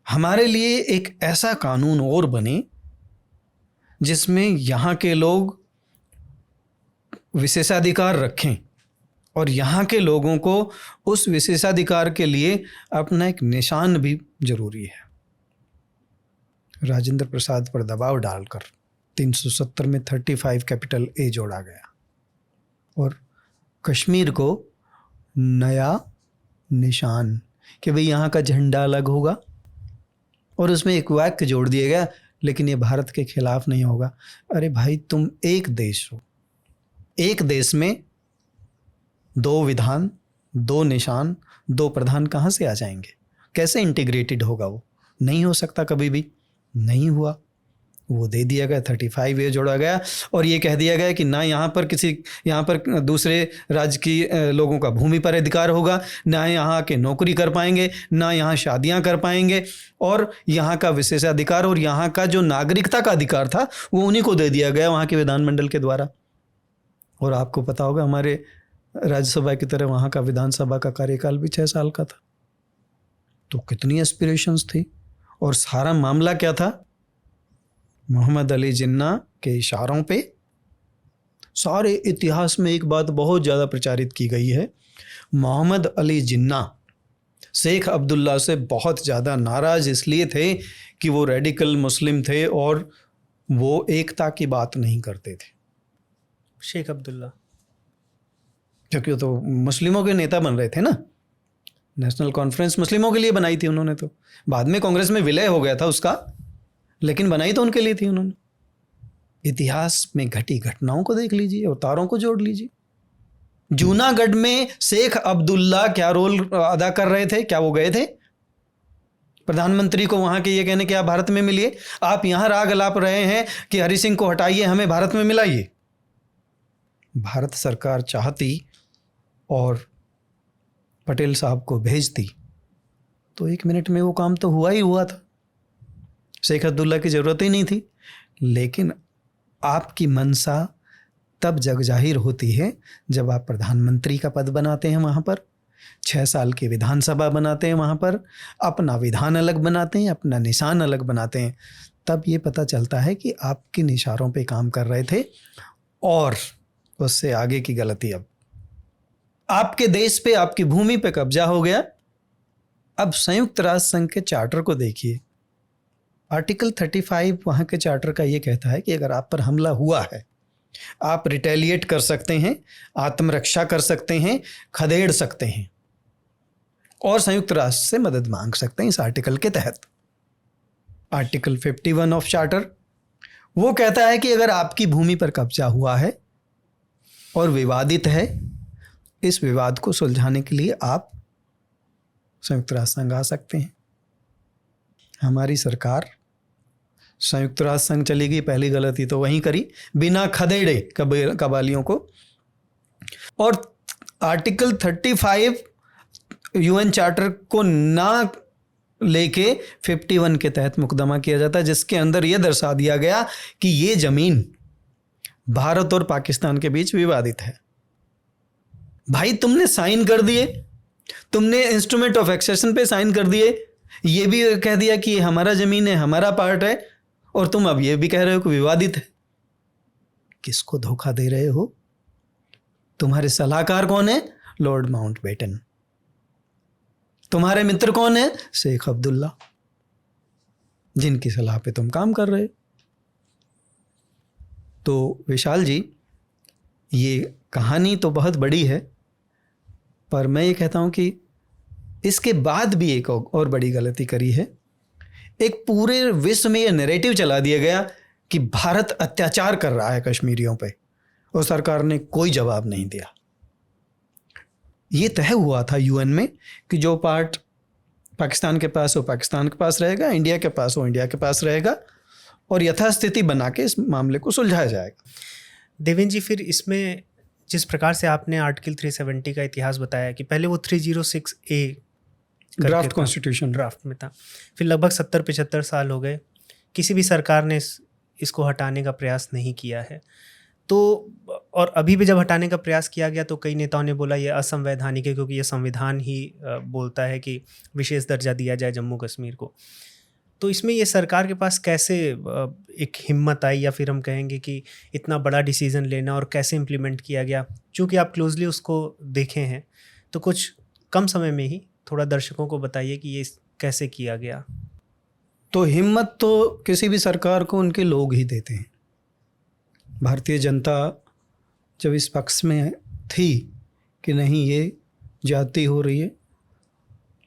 हमारे लिए एक ऐसा कानून और बने जिसमें यहाँ के लोग विशेषाधिकार रखें और यहाँ के लोगों को उस विशेषाधिकार के लिए अपना एक निशान भी जरूरी है। राजेंद्र प्रसाद पर दबाव डालकर 370 में 35 कैपिटल ए जोड़ा गया और कश्मीर को नया निशान कि भाई यहाँ का झंडा अलग होगा और उसमें एक वाक्य जोड़ दिया गया, लेकिन ये भारत के खिलाफ नहीं होगा। अरे भाई, तुम एक देश हो, एक देश में 2 विधान, 2 निशान, 2 प्रधान कहाँ से आ जाएंगे? कैसे इंटीग्रेटेड होगा? वो नहीं हो सकता, कभी भी नहीं हुआ। वो दे दिया गया, 35 ये जोड़ा गया और ये कह दिया गया कि ना यहाँ पर दूसरे राज्य की लोगों का भूमि पर अधिकार होगा, ना यहाँ के नौकरी कर पाएंगे, ना यहाँ शादियाँ कर पाएंगे, और यहाँ का विशेषाधिकार और यहाँ का जो नागरिकता का अधिकार था वो उन्हीं को दे दिया गया वहाँ के विधानमंडल के द्वारा। और आपको पता होगा हमारे राज्यसभा की तरह वहाँ का विधानसभा का कार्यकाल भी 6 साल का था। तो कितनी एस्पिरेशंस थी। और सारा मामला क्या था? मोहम्मद अली जिन्ना के इशारों पे सारे इतिहास में एक बात बहुत ज़्यादा प्रचारित की गई है। मोहम्मद अली जिन्ना शेख अब्दुल्ला से बहुत ज़्यादा नाराज़ इसलिए थे कि वो रेडिकल मुस्लिम थे और वो एकता की बात नहीं करते थे। शेख अब्दुल्ला क्योंकि वो तो मुस्लिमों के नेता बन रहे थे ना। नेशनल कॉन्फ्रेंस मुस्लिमों के लिए बनाई थी उन्होंने, तो बाद में कांग्रेस में विलय हो गया था उसका, लेकिन बनाई तो उनके लिए थी उन्होंने। इतिहास में घटी घटनाओं को देख लीजिए और तारों को जोड़ लीजिए। जूनागढ़ में शेख अब्दुल्ला क्या रोल अदा कर रहे थे? क्या वो गए थे प्रधानमंत्री को वहां के ये कहने कि आप भारत में मिलिए? आप यहां राग अलाप रहे हैं कि हरि सिंह को हटाइए, हमें भारत में मिलाइए। भारत सरकार चाहती और पटेल साहब को भेजती तो 1 मिनट में वो काम तो हुआ ही हुआ था। शेख अब्दुल्ला की ज़रूरत ही नहीं थी। लेकिन आपकी मंशा तब जग जाहिर होती है जब आप प्रधानमंत्री का पद बनाते हैं, वहाँ पर 6 साल की विधानसभा बनाते हैं, वहाँ पर अपना विधान अलग बनाते हैं, अपना निशान अलग बनाते हैं। तब ये पता चलता है कि आप किन इशारों पे काम कर रहे थे और उससे आगे की गलती। अब आपके देश पे, आपकी भूमि पे कब्जा हो गया। अब संयुक्त राष्ट्र संघ के चार्टर को देखिए, आर्टिकल 35 वहाँ के चार्टर का ये कहता है कि अगर आप पर हमला हुआ है, आप रिटेलिएट कर सकते हैं, आत्मरक्षा कर सकते हैं, खदेड़ सकते हैं और संयुक्त राष्ट्र से मदद मांग सकते हैं इस आर्टिकल के तहत। आर्टिकल 51 ऑफ चार्टर वो कहता है कि अगर आपकी भूमि पर कब्जा हुआ है और विवादित है, इस विवाद को सुलझाने के लिए आप संयुक्त राष्ट्र संघ आ सकते हैं। हमारी सरकार संयुक्त राष्ट्र संघ चली गई, पहली गलती तो वहीं करी, बिना खदेड़े कबालियों को। और आर्टिकल 35 यूएन चार्टर को ना लेके 51 के तहत मुकदमा किया जाता है, जिसके अंदर यह दर्शा दिया गया कि ये जमीन भारत और पाकिस्तान के बीच विवादित है। भाई तुमने साइन कर दिए, तुमने इंस्ट्रूमेंट ऑफ एक्सेशन पे साइन कर दिए, ये भी कह दिया कि ये हमारा जमीन है, हमारा पार्ट है, और तुम अब ये भी कह रहे हो कि विवादित है। किसको धोखा दे रहे हो? तुम्हारे सलाहकार कौन है? Lord Mountbatten. तुम्हारे मित्र कौन है? शेख अब्दुल्ला, जिनकी सलाह पे तुम काम कर रहे हो। तो विशाल जी, ये कहानी तो बहुत बड़ी है, पर मैं ये कहता हूं कि इसके बाद भी एक और बड़ी गलती करी है। एक पूरे विश्व में यह नैरेटिव चला दिया गया कि भारत अत्याचार कर रहा है कश्मीरियों पे, और सरकार ने कोई जवाब नहीं दिया। ये तय हुआ था यूएन में कि जो पार्ट पाकिस्तान के पास हो पाकिस्तान के पास रहेगा, इंडिया के पास हो इंडिया के पास रहेगा, और यथास्थिति बना के इस मामले को सुलझाया जाएगा। देवेंद्र जी, फिर इसमें जिस प्रकार से आपने आर्टिकल 370 का इतिहास बताया कि पहले वो 306A ड्राफ्ट कॉन्स्टिट्यूशन ड्राफ्ट में था, फिर लगभग 70-75 साल हो गए, किसी भी सरकार ने इसको हटाने का प्रयास नहीं किया है। तो और अभी भी जब हटाने का प्रयास किया गया तो कई नेताओं ने बोला ये असंवैधानिक है, क्योंकि ये संविधान ही बोलता है कि विशेष दर्जा दिया जाए जम्मू कश्मीर को। तो इसमें ये सरकार के पास कैसे एक हिम्मत आई, या फिर हम कहेंगे कि इतना बड़ा डिसीजन लेना, और कैसे इम्प्लीमेंट किया गया? चूँकि आप क्लोजली उसको देखे हैं, तो कुछ कम समय में ही थोड़ा दर्शकों को बताइए कि ये कैसे किया गया। तो हिम्मत तो किसी भी सरकार को उनके लोग ही देते हैं। भारतीय जनता जब इस पक्ष में थी कि नहीं ये ज्यादती हो रही है,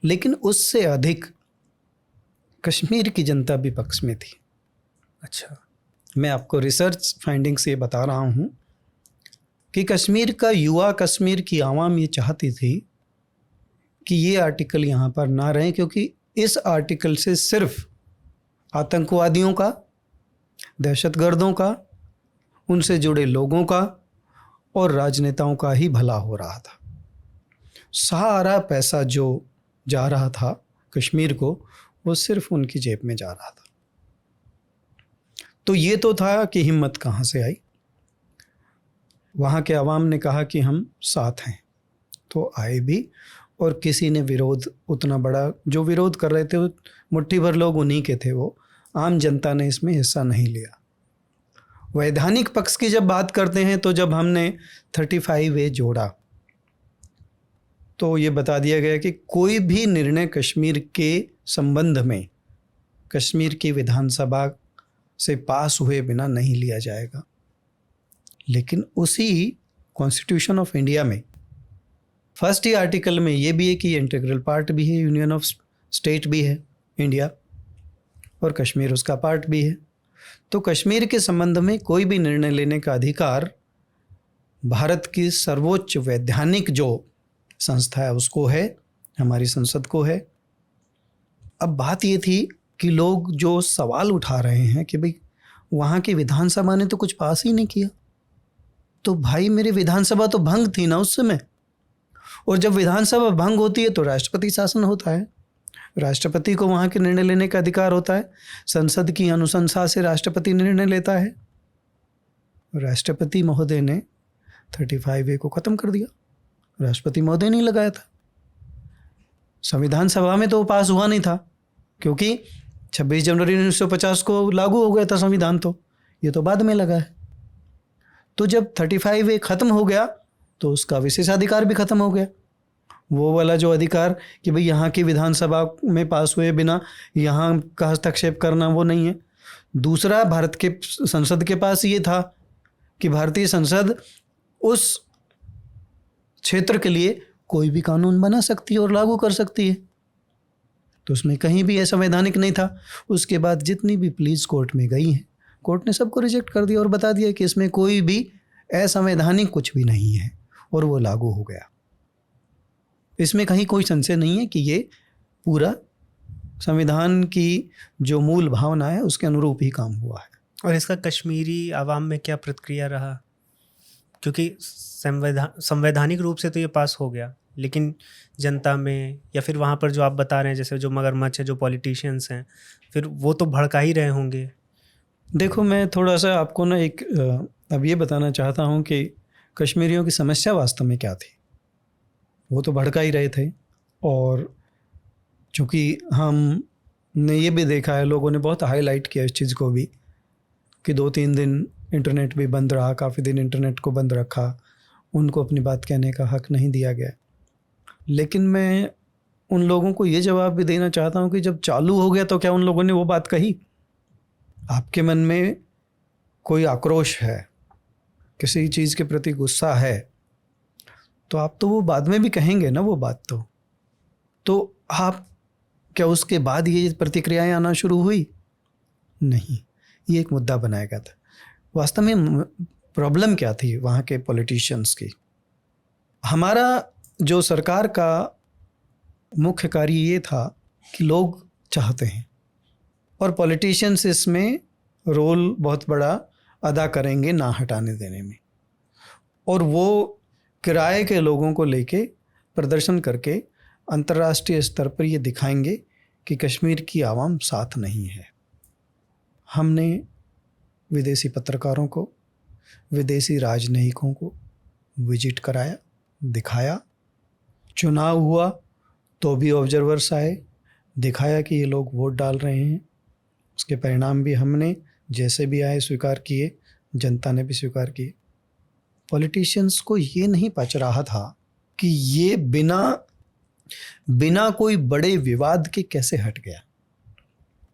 लेकिन उससे अधिक कश्मीर की जनता भी पक्ष में थी। अच्छा, मैं आपको रिसर्च फाइंडिंग से बता रहा हूँ कि कश्मीर का युवा, कश्मीर की आवाम ये चाहती थी कि ये आर्टिकल यहाँ पर ना रहे, क्योंकि इस आर्टिकल से सिर्फ आतंकवादियों का, दहशतगर्दों का, उनसे जुड़े लोगों का और राजनेताओं का ही भला हो रहा था। सारा पैसा जो जा रहा था कश्मीर को, वो सिर्फ उनकी जेब में जा रहा था। तो ये तो था कि हिम्मत कहाँ से आई। वहाँ के आवाम ने कहा कि हम साथ हैं, तो आए भी, और किसी ने विरोध उतना बड़ा, जो विरोध कर रहे थे वो मुट्ठी भर लोग उन्हीं के थे, वो आम जनता ने इसमें हिस्सा नहीं लिया। वैधानिक पक्ष की जब बात करते हैं, तो जब हमने 35A जोड़ा तो ये बता दिया गया कि कोई भी निर्णय कश्मीर के संबंध में कश्मीर की विधानसभा से पास हुए बिना नहीं लिया जाएगा। लेकिन उसी कॉन्स्टिट्यूशन ऑफ इंडिया में फर्स्ट ही आर्टिकल में ये भी है कि इंटीग्रल पार्ट भी है, यूनियन ऑफ स्टेट भी है इंडिया, और कश्मीर उसका पार्ट भी है। तो कश्मीर के संबंध में कोई भी निर्णय लेने का अधिकार भारत की सर्वोच्च वैधानिक जो संस्था है उसको है, हमारी संसद को है। अब बात ये थी कि लोग जो सवाल उठा रहे हैं कि भाई वहाँ की विधानसभा ने तो कुछ पास ही नहीं किया, तो भाई मेरी विधानसभा तो भंग थी ना उस समय, और जब विधानसभा भंग होती है तो राष्ट्रपति शासन होता है, राष्ट्रपति को वहाँ के निर्णय लेने का अधिकार होता है, संसद की अनुशंसा से राष्ट्रपति निर्णय लेता है। राष्ट्रपति महोदय ने 35A को ख़त्म कर दिया। राष्ट्रपति महोदय ने लगाया था। संविधान सभा में तो वो पास हुआ नहीं था, क्योंकि 26 जनवरी 1950 को लागू हो गया था संविधान, तो ये तो बाद में लगा है। तो जब 35A ख़त्म हो गया तो उसका विशेषाधिकार भी ख़त्म हो गया। वो वाला जो अधिकार कि भाई यहाँ की विधानसभा में पास हुए बिना यहाँ का हस्तक्षेप करना, वो नहीं है। दूसरा, भारत के संसद के पास ये था कि भारतीय संसद उस क्षेत्र के लिए कोई भी कानून बना सकती है और लागू कर सकती है, तो उसमें कहीं भी असंवैधानिक नहीं था। उसके बाद जितनी भी प्लीज कोर्ट में गई हैं, कोर्ट ने सबको रिजेक्ट कर दिया और बता दिया कि इसमें कोई भी असंवैधानिक कुछ भी नहीं है, और वो लागू हो गया। इसमें कहीं कोई संशय नहीं है कि ये पूरा संविधान की जो मूल भावना है उसके अनुरूप ही काम हुआ है। और इसका कश्मीरी आवाम में क्या प्रतिक्रिया रहा? क्योंकि संवैधानिक रूप से तो ये पास हो गया, लेकिन जनता में या फिर वहाँ पर जो आप बता रहे हैं, जैसे जो मगरमच्छ है, जो पॉलिटिशियंस हैं, फिर वो तो भड़का ही रहे होंगे। देखो, मैं थोड़ा सा आपको ना एक अब ये बताना चाहता हूँ कि कश्मीरियों की समस्या वास्तव में क्या थी। वो तो भड़का ही रहे थे, और चूँकि हमने ये भी देखा है, लोगों ने बहुत हाईलाइट किया इस चीज़ को भी कि 2-3 दिन इंटरनेट भी बंद रहा, काफ़ी दिन इंटरनेट को बंद रखा, उनको अपनी बात कहने का हक नहीं दिया गया। लेकिन मैं उन लोगों को ये जवाब भी देना चाहता हूँ कि जब चालू हो गया तो क्या उन लोगों ने वो बात कही? आपके मन में कोई आक्रोश है, किसी चीज़ के प्रति गुस्सा है, तो आप तो वो बाद में भी कहेंगे ना वो बात। तो आप क्या उसके बाद ये प्रतिक्रियाएं आना शुरू हुई? नहीं, ये एक मुद्दा बनाया गया था। वास्तव में प्रॉब्लम क्या थी वहाँ के पॉलिटिशियंस की? हमारा जो सरकार का मुख्य कार्य ये था कि लोग चाहते हैं, और पॉलिटिशियंस इसमें रोल बहुत बड़ा अदा करेंगे ना हटाने देने में, और वो किराए के लोगों को लेके प्रदर्शन करके अंतर्राष्ट्रीय स्तर पर ये दिखाएंगे कि कश्मीर की आवाम साथ नहीं है। हमने विदेशी पत्रकारों को, विदेशी राजनयिकों को विजिट कराया, दिखाया। चुनाव हुआ तो भी ऑब्जर्वर्स आए, दिखाया कि ये लोग वोट डाल रहे हैं। उसके परिणाम भी हमने जैसे भी आए स्वीकार किए, जनता ने भी स्वीकार किए। पॉलिटिशियंस को ये नहीं पच रहा था कि ये बिना कोई बड़े विवाद के कैसे हट गया।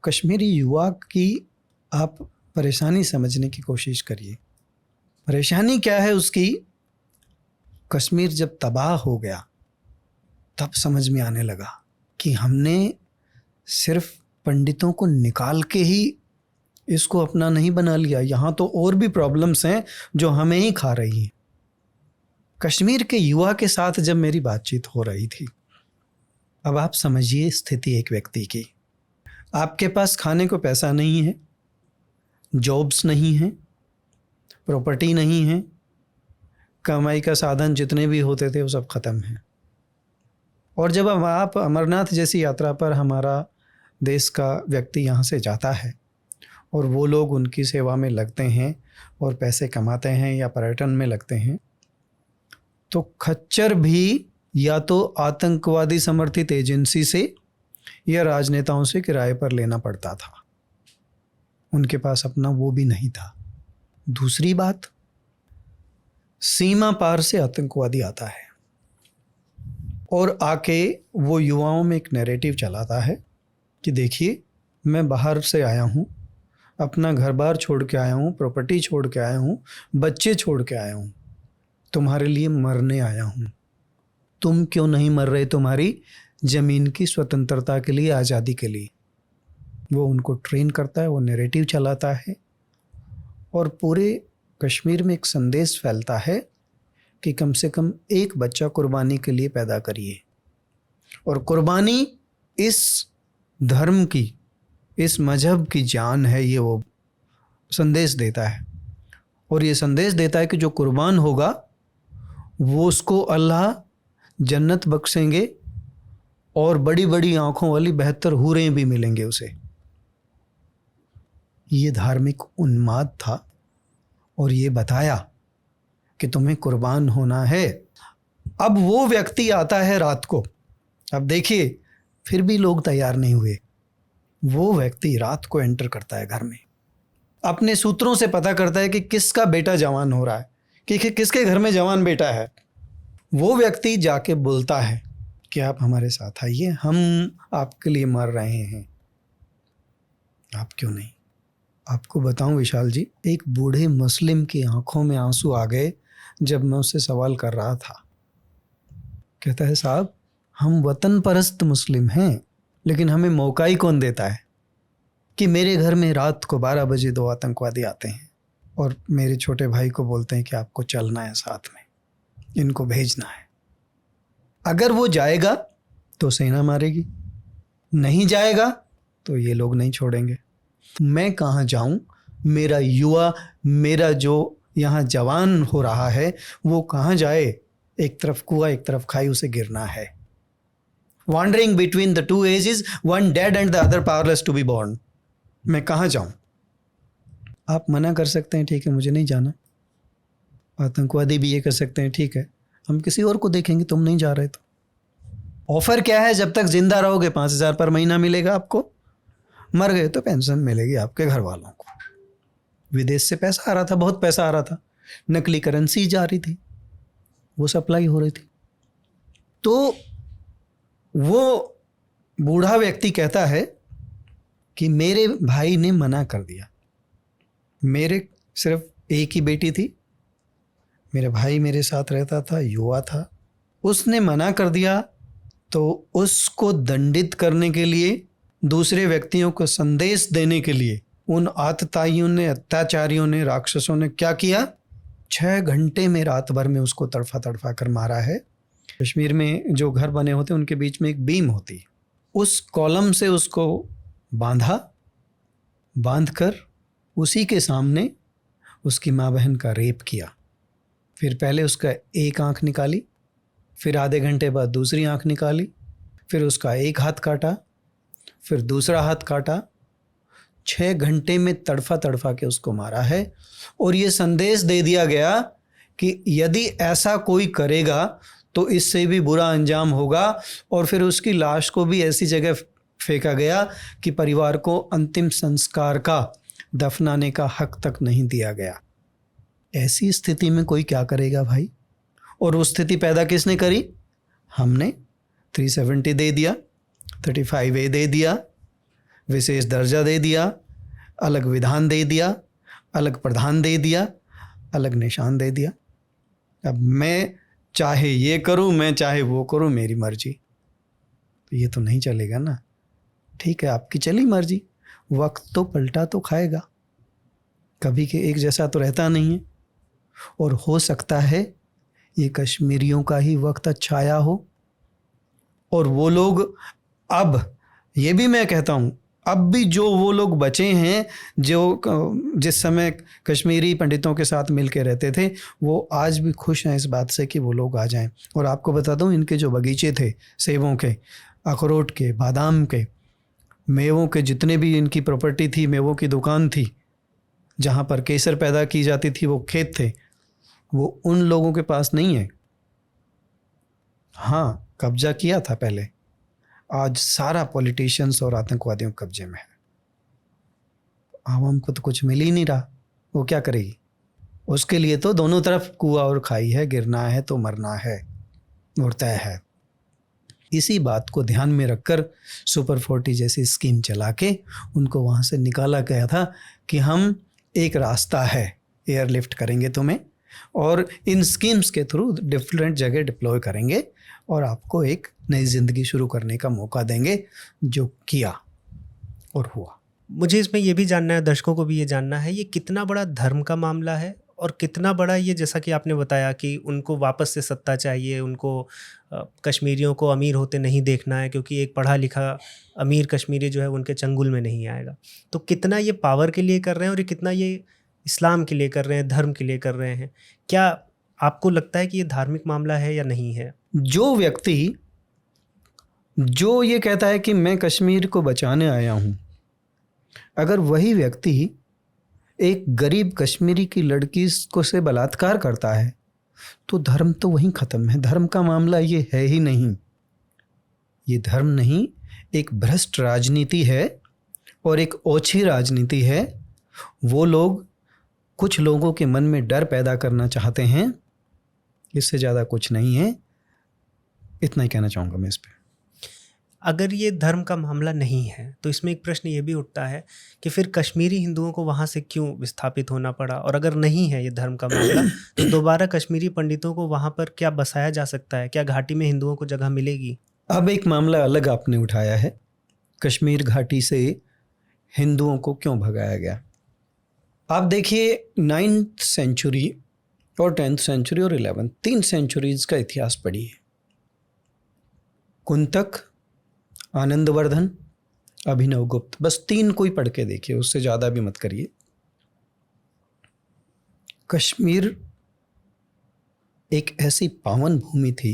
कश्मीरी युवा की आप परेशानी समझने की कोशिश करिए। परेशानी क्या है उसकी? कश्मीर जब तबाह हो गया तब समझ में आने लगा कि हमने सिर्फ पंडितों को निकाल के ही इसको अपना नहीं बना लिया, यहाँ तो और भी प्रॉब्लम्स हैं जो हमें ही खा रही हैं। कश्मीर के युवा के साथ जब मेरी बातचीत हो रही थी, अब आप समझिए स्थिति एक व्यक्ति की। आपके पास खाने को पैसा नहीं है, जॉब्स नहीं हैं, प्रॉपर्टी नहीं है, कमाई का साधन जितने भी होते थे वो सब ख़त्म हैं। और जब आप अमरनाथ जैसी यात्रा पर हमारा देश का व्यक्ति यहाँ से जाता है और वो लोग उनकी सेवा में लगते हैं और पैसे कमाते हैं या पर्यटन में लगते हैं, तो खच्चर भी या तो आतंकवादी समर्थित एजेंसी से या राजनेताओं से किराए पर लेना पड़ता था। उनके पास अपना वो भी नहीं था। दूसरी बात, सीमा पार से आतंकवादी आता है और आके वो युवाओं में एक नैरेटिव चलाता है कि देखिए मैं बाहर से आया हूँ, अपना घर बार छोड़ के आया हूँ, प्रॉपर्टी छोड़ के आया हूँ, बच्चे छोड़ के आया हूँ, तुम्हारे लिए मरने आया हूँ। तुम क्यों नहीं मर रहे तुम्हारी ज़मीन की स्वतंत्रता के लिए, आज़ादी के लिए? वो उनको ट्रेन करता है, वो नैरेटिव चलाता है, और पूरे कश्मीर में एक संदेश फैलता है कि कम से कम एक बच्चा कुर्बानी के लिए पैदा करिए। और कुर्बानी इस धर्म की, इस मजहब की जान है, ये वो संदेश देता है। और ये संदेश देता है कि जो कुर्बान होगा वो उसको अल्लाह जन्नत बख्शेंगे और बड़ी बड़ी आंखों वाली 72 हूरें भी मिलेंगे उसे। ये धार्मिक उन्माद था और ये बताया कि तुम्हें कुर्बान होना है। अब वो व्यक्ति आता है रात को, अब देखिए फिर भी लोग तैयार नहीं हुए। वो व्यक्ति रात को एंटर करता है घर में, अपने सूत्रों से पता करता है कि किसका बेटा जवान हो रहा है, कि किसके घर में जवान बेटा है। वो व्यक्ति जाके बोलता है कि आप हमारे साथ आइए, हम आपके लिए मर रहे हैं। आप क्यों नहीं? आपको बताऊं विशाल जी, एक बूढ़े मुस्लिम की आंखों में आंसू आ गए जब मैं उससे सवाल कर रहा था। कहता है साहब, हम वतन परस्त मुस्लिम हैं, लेकिन हमें मौका ही कौन देता है कि मेरे घर में रात को 12 बजे 2 आतंकवादी आते हैं और मेरे छोटे भाई को बोलते हैं कि आपको चलना है साथ में, इनको भेजना है। अगर वो जाएगा तो सेना मारेगी, नहीं जाएगा तो ये लोग नहीं छोड़ेंगे। मैं कहाँ जाऊं? मेरा युवा, मेरा जो यहाँ जवान हो रहा है वो कहाँ जाए? एक तरफ कुआं एक तरफ खाई, उसे गिरना है। Wandering between the two ages, one dead and the other powerless to be born. मैं कहाँ जाऊं? आप मना कर सकते हैं, ठीक है मुझे नहीं जाना। आतंकवादी भी ये कर सकते हैं, ठीक है हम किसी और को देखेंगे, तुम नहीं जा रहे तो। ऑफर क्या है? जब तक जिंदा रहोगे 5,000 पर महीना मिलेगा आपको, मर गए तो पेंशन मिलेगी आपके घर वालों को। विदेश से पैसा आ रहा था, बहुत पैसा आ रहा था, नकली करेंसी जा रही थी, वो सप्लाई हो रही थी। तो वो बूढ़ा व्यक्ति कहता है कि मेरे भाई ने मना कर दिया, मेरे सिर्फ एक ही बेटी थी, मेरे भाई मेरे साथ रहता था, युवा था, उसने मना कर दिया। तो उसको दंडित करने के लिए, दूसरे व्यक्तियों को संदेश देने के लिए उन आतताइयों ने, अत्याचारियों ने, राक्षसों ने क्या किया? 6 घंटे में, रात भर में उसको तड़फा तड़फा कर मारा है। कश्मीर में जो घर बने होते हैं उनके बीच में एक बीम होती है, उस कॉलम से उसको बांध कर उसी के सामने उसकी माँ बहन का रेप किया। फिर पहले उसका एक आंख निकाली, फिर आधे घंटे बाद दूसरी आंख निकाली, फिर उसका एक हाथ काटा, फिर दूसरा हाथ काटा। 6 घंटे में तड़फा तड़फा के उसको मारा है। और ये संदेश दे दिया गया कि यदि ऐसा कोई करेगा तो इससे भी बुरा अंजाम होगा। और फिर उसकी लाश को भी ऐसी जगह फेंका गया कि परिवार को अंतिम संस्कार का, दफनाने का हक तक नहीं दिया गया। ऐसी स्थिति में कोई क्या करेगा भाई? और वो स्थिति पैदा किसने करी? हमने 370 दे दिया, 35A दे दिया, विशेष दर्जा दे दिया, अलग विधान दे दिया, अलग प्रधान दे दिया, अलग निशान दे दिया। अब मैं चाहे ये करूं, मैं चाहे वो करूं, मेरी मर्जी। तो ये तो नहीं चलेगा ना। ठीक है आपकी चली मर्जी, वक्त तो पलटा तो खाएगा, कभी के एक जैसा तो रहता नहीं है। और हो सकता है ये कश्मीरियों का ही वक्त अच्छा आया हो और वो लोग, अब ये भी मैं कहता हूँ, अब भी जो वो लोग बचे हैं जो जिस समय कश्मीरी पंडितों के साथ मिल के रहते थे, वो आज भी खुश हैं इस बात से कि वो लोग आ जाएं। और आपको बता दूं, इनके जो बगीचे थे, सेबों के, अखरोट के, बादाम के, मेवों के, जितने भी इनकी प्रॉपर्टी थी, मेवों की दुकान थी, जहाँ पर केसर पैदा की जाती थी, वो खेत थे, वो उन लोगों के पास नहीं है। हाँ कब्जा किया था पहले, आज सारा पॉलिटिशियंस और आतंकवादियों के कब्जे में है। आवाम को तो कुछ मिल ही नहीं रहा, वो क्या करेगी? उसके लिए तो दोनों तरफ कुआं और खाई है, गिरना है तो मरना है और तय है। इसी बात को ध्यान में रखकर सुपर 40 जैसी स्कीम चला के उनको वहाँ से निकाला गया था कि हम एक रास्ता है, एयरलिफ्ट करेंगे तुम्हें और इन स्कीम्स के थ्रू डिफरेंट जगह डिप्लॉय करेंगे और आपको एक नई ज़िंदगी शुरू करने का मौका देंगे, जो किया और हुआ। मुझे इसमें ये भी जानना है, दर्शकों को भी ये जानना है, ये कितना बड़ा धर्म का मामला है और कितना बड़ा ये, जैसा कि आपने बताया कि उनको वापस से सत्ता चाहिए, उनको कश्मीरियों को अमीर होते नहीं देखना है, क्योंकि एक पढ़ा लिखा अमीर कश्मीरी जो है उनके चंगुल में नहीं आएगा। तो कितना ये पावर के लिए कर रहे हैं और ये कितना ये इस्लाम के लिए कर रहे हैं, धर्म के लिए कर रहे हैं? क्या आपको लगता है कि ये धार्मिक मामला है या नहीं है? जो व्यक्ति जो ये कहता है कि मैं कश्मीर को बचाने आया हूँ, अगर वही व्यक्ति एक गरीब कश्मीरी की लड़की को से बलात्कार करता है तो धर्म तो वहीं खत्म है। धर्म का मामला ये है ही नहीं, ये धर्म नहीं, एक भ्रष्ट राजनीति है और एक ओछी राजनीति है। वो लोग कुछ लोगों के मन में डर पैदा करना चाहते हैं, इससे ज़्यादा कुछ नहीं है। इतना ही कहना चाहूँगा मैं इस पर। अगर ये धर्म का मामला नहीं है तो इसमें एक प्रश्न ये भी उठता है कि फिर कश्मीरी हिंदुओं को वहाँ से क्यों विस्थापित होना पड़ा, और अगर नहीं है ये धर्म का मामला तो दोबारा कश्मीरी पंडितों को वहाँ पर क्या बसाया जा सकता है? क्या घाटी में हिंदुओं को जगह मिलेगी? अब एक मामला अलग आपने उठाया है, कश्मीर घाटी से हिंदुओं को क्यों भगाया गया। आप देखिए 9th सेंचुरी और 10th सेंचुरी और 11th, 3 सेंचुरीज का इतिहास पढ़िए। कुंतक, आनंदवर्धन, अभिनवगुप्त, बस 3 कोई पढ़ के देखिए, उससे ज़्यादा भी मत करिए। कश्मीर एक ऐसी पावन भूमि थी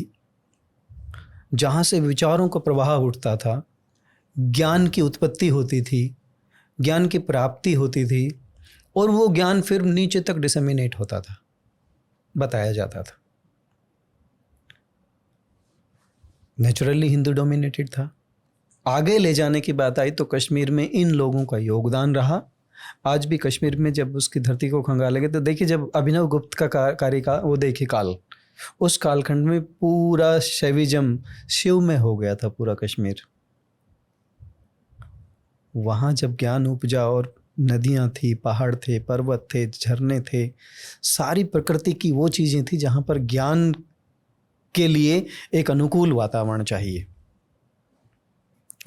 जहाँ से विचारों का प्रवाह उठता था, ज्ञान की उत्पत्ति होती थी, ज्ञान की प्राप्ति होती थी, और वो ज्ञान फिर नीचे तक डिसेमिनेट होता था, बताया जाता था। नेचुरली हिंदू डोमिनेटेड था। आगे ले जाने की बात आई तो कश्मीर में इन लोगों का योगदान रहा। आज भी कश्मीर में जब उसकी धरती को खंगालेंगे तो देखिए, जब अभिनव गुप्त का कार्यकाल, वो देखिए काल, उस कालखंड में पूरा शैविज्म शिव में हो गया था पूरा कश्मीर। वहाँ जब ज्ञान उपजा और नदियाँ थी, पहाड़ थे, पर्वत थे, झरने थे, सारी प्रकृति की वो चीज़ें थी जहाँ पर ज्ञान के लिए एक अनुकूल वातावरण चाहिए,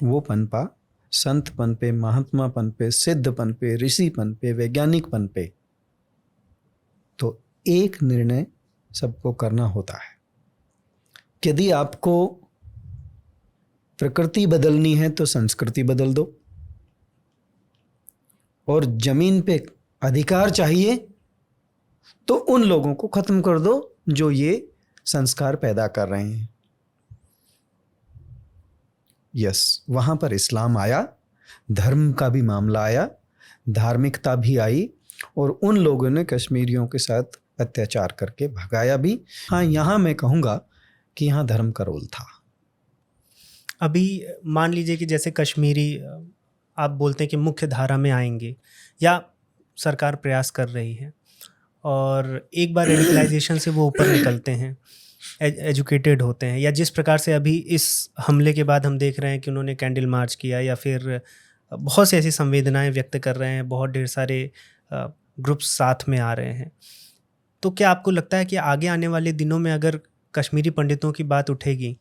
वो पनपा। संत पनपे, महात्मा पनपे, सिद्ध पनपे, ऋषि पनपे, वैज्ञानिक पनपे। तो एक निर्णय सबको करना होता है। यदि आपको प्रकृति बदलनी है तो संस्कृति बदल दो, और जमीन पे अधिकार चाहिए तो उन लोगों को खत्म कर दो जो ये संस्कार पैदा कर रहे हैं। यस, वहाँ पर इस्लाम आया, धर्म का भी मामला आया, धार्मिकता भी आई, और उन लोगों ने कश्मीरियों के साथ अत्याचार करके भगाया भी। हाँ, यहाँ मैं कहूँगा कि यहाँ धर्म का रोल था। अभी मान लीजिए कि जैसे कश्मीरी आप बोलते हैं कि मुख्य धारा में आएंगे, या सरकार प्रयास कर रही है, और एक बार रेडिकलाइजेशन से वो ऊपर निकलते हैं, एजुकेटेड होते हैं, या जिस प्रकार से अभी इस हमले के बाद हम देख रहे हैं कि उन्होंने कैंडल मार्च किया, या फिर बहुत सी ऐसी संवेदनाएं व्यक्त कर रहे हैं, बहुत ढेर सारे ग्रुप्स साथ में आ रहे हैं, तो क्या आपको लगता है कि आगे आने वाले दिनों में अगर कश्मीरी पंडितों की बात उठेगी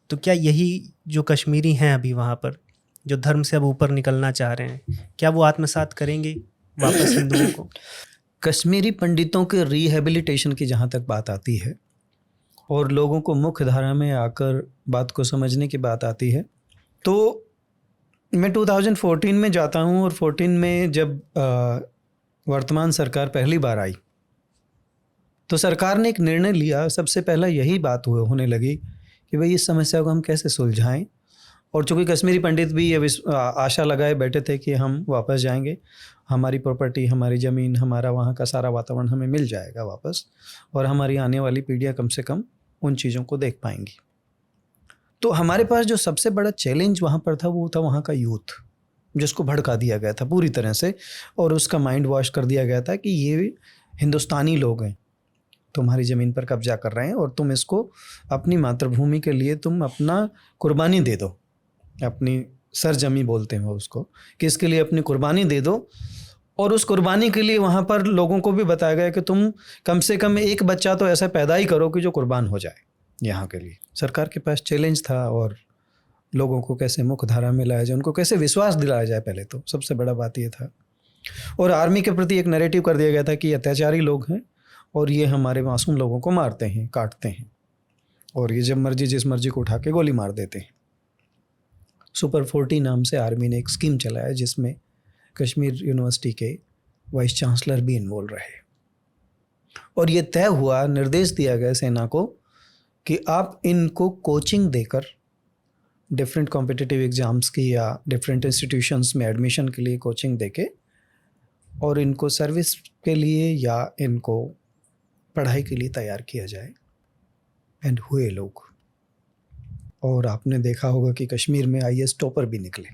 तो क्या यही जो कश्मीरी हैं अभी वहाँ पर, जो धर्म से अब ऊपर निकलना चाह रहे हैं, क्या वो आत्मसात करेंगे वापस हिंदुओं को? कश्मीरी पंडितों के रिहेबिलिटेशन की जहाँ तक बात आती है और लोगों को मुख्य धारा में आकर बात को समझने की बात आती है, तो मैं 2014 में जाता हूँ, और 14 में जब वर्तमान सरकार पहली बार आई तो सरकार ने एक निर्णय लिया। सबसे पहला यही बात होने लगी कि भाई इस समस्या को हम कैसे सुलझाएं, और चूँकि कश्मीरी पंडित भी ये आशा लगाए बैठे थे कि हम वापस जाएंगे, हमारी प्रॉपर्टी, हमारी ज़मीन, हमारा वहाँ का सारा वातावरण हमें मिल जाएगा वापस, और हमारी आने वाली पीढ़ियाँ कम से कम उन चीज़ों को देख पाएंगी। तो हमारे पास जो सबसे बड़ा चैलेंज वहाँ पर था वो था वहाँ का यूथ, जिसको भड़का दिया गया था पूरी तरह से, और उसका माइंड वॉश कर दिया गया था कि ये हिंदुस्तानी लोग हैं, तुम्हारी ज़मीन पर कब्जा कर रहे हैं, और तुम इसको अपनी मातृभूमि के लिए तुम अपना कुर्बानी दे दो, अपनी सरजमी बोलते हैं वो उसको, कि इसके लिए अपनी कुर्बानी दे दो। और उस कुर्बानी के लिए वहाँ पर लोगों को भी बताया गया कि तुम कम से कम एक बच्चा तो ऐसा पैदा ही करो कि जो कुर्बान हो जाए यहाँ के लिए। सरकार के पास चैलेंज था, और लोगों को कैसे मुख्य धारा में लाया जाए, उनको कैसे विश्वास दिलाया जाए, पहले तो सबसे बड़ा बात ये था। और आर्मी के प्रति एक नैरेटिव कर दिया गया था कि अत्याचारी लोग हैं और ये हमारे मासूम लोगों को मारते हैं, काटते हैं, और ये जब मर्जी जिस मर्जी को उठा के गोली मार देते हैं। सुपर 40 नाम से आर्मी ने एक स्कीम चलाया जिसमें कश्मीर यूनिवर्सिटी के वाइस चांसलर भी इन्वॉल्व रहे, और ये तय हुआ, निर्देश दिया गया सेना को कि आप इनको कोचिंग देकर डिफरेंट कॉम्पिटिटिव एग्ज़ाम्स की या डिफरेंट इंस्टीट्यूशंस में एडमिशन के लिए कोचिंग देके और इनको सर्विस के लिए या इनको पढ़ाई के लिए तैयार किया जाए। एंड हुए लोग, और आपने देखा होगा कि कश्मीर में आईएएस टॉपर भी निकले।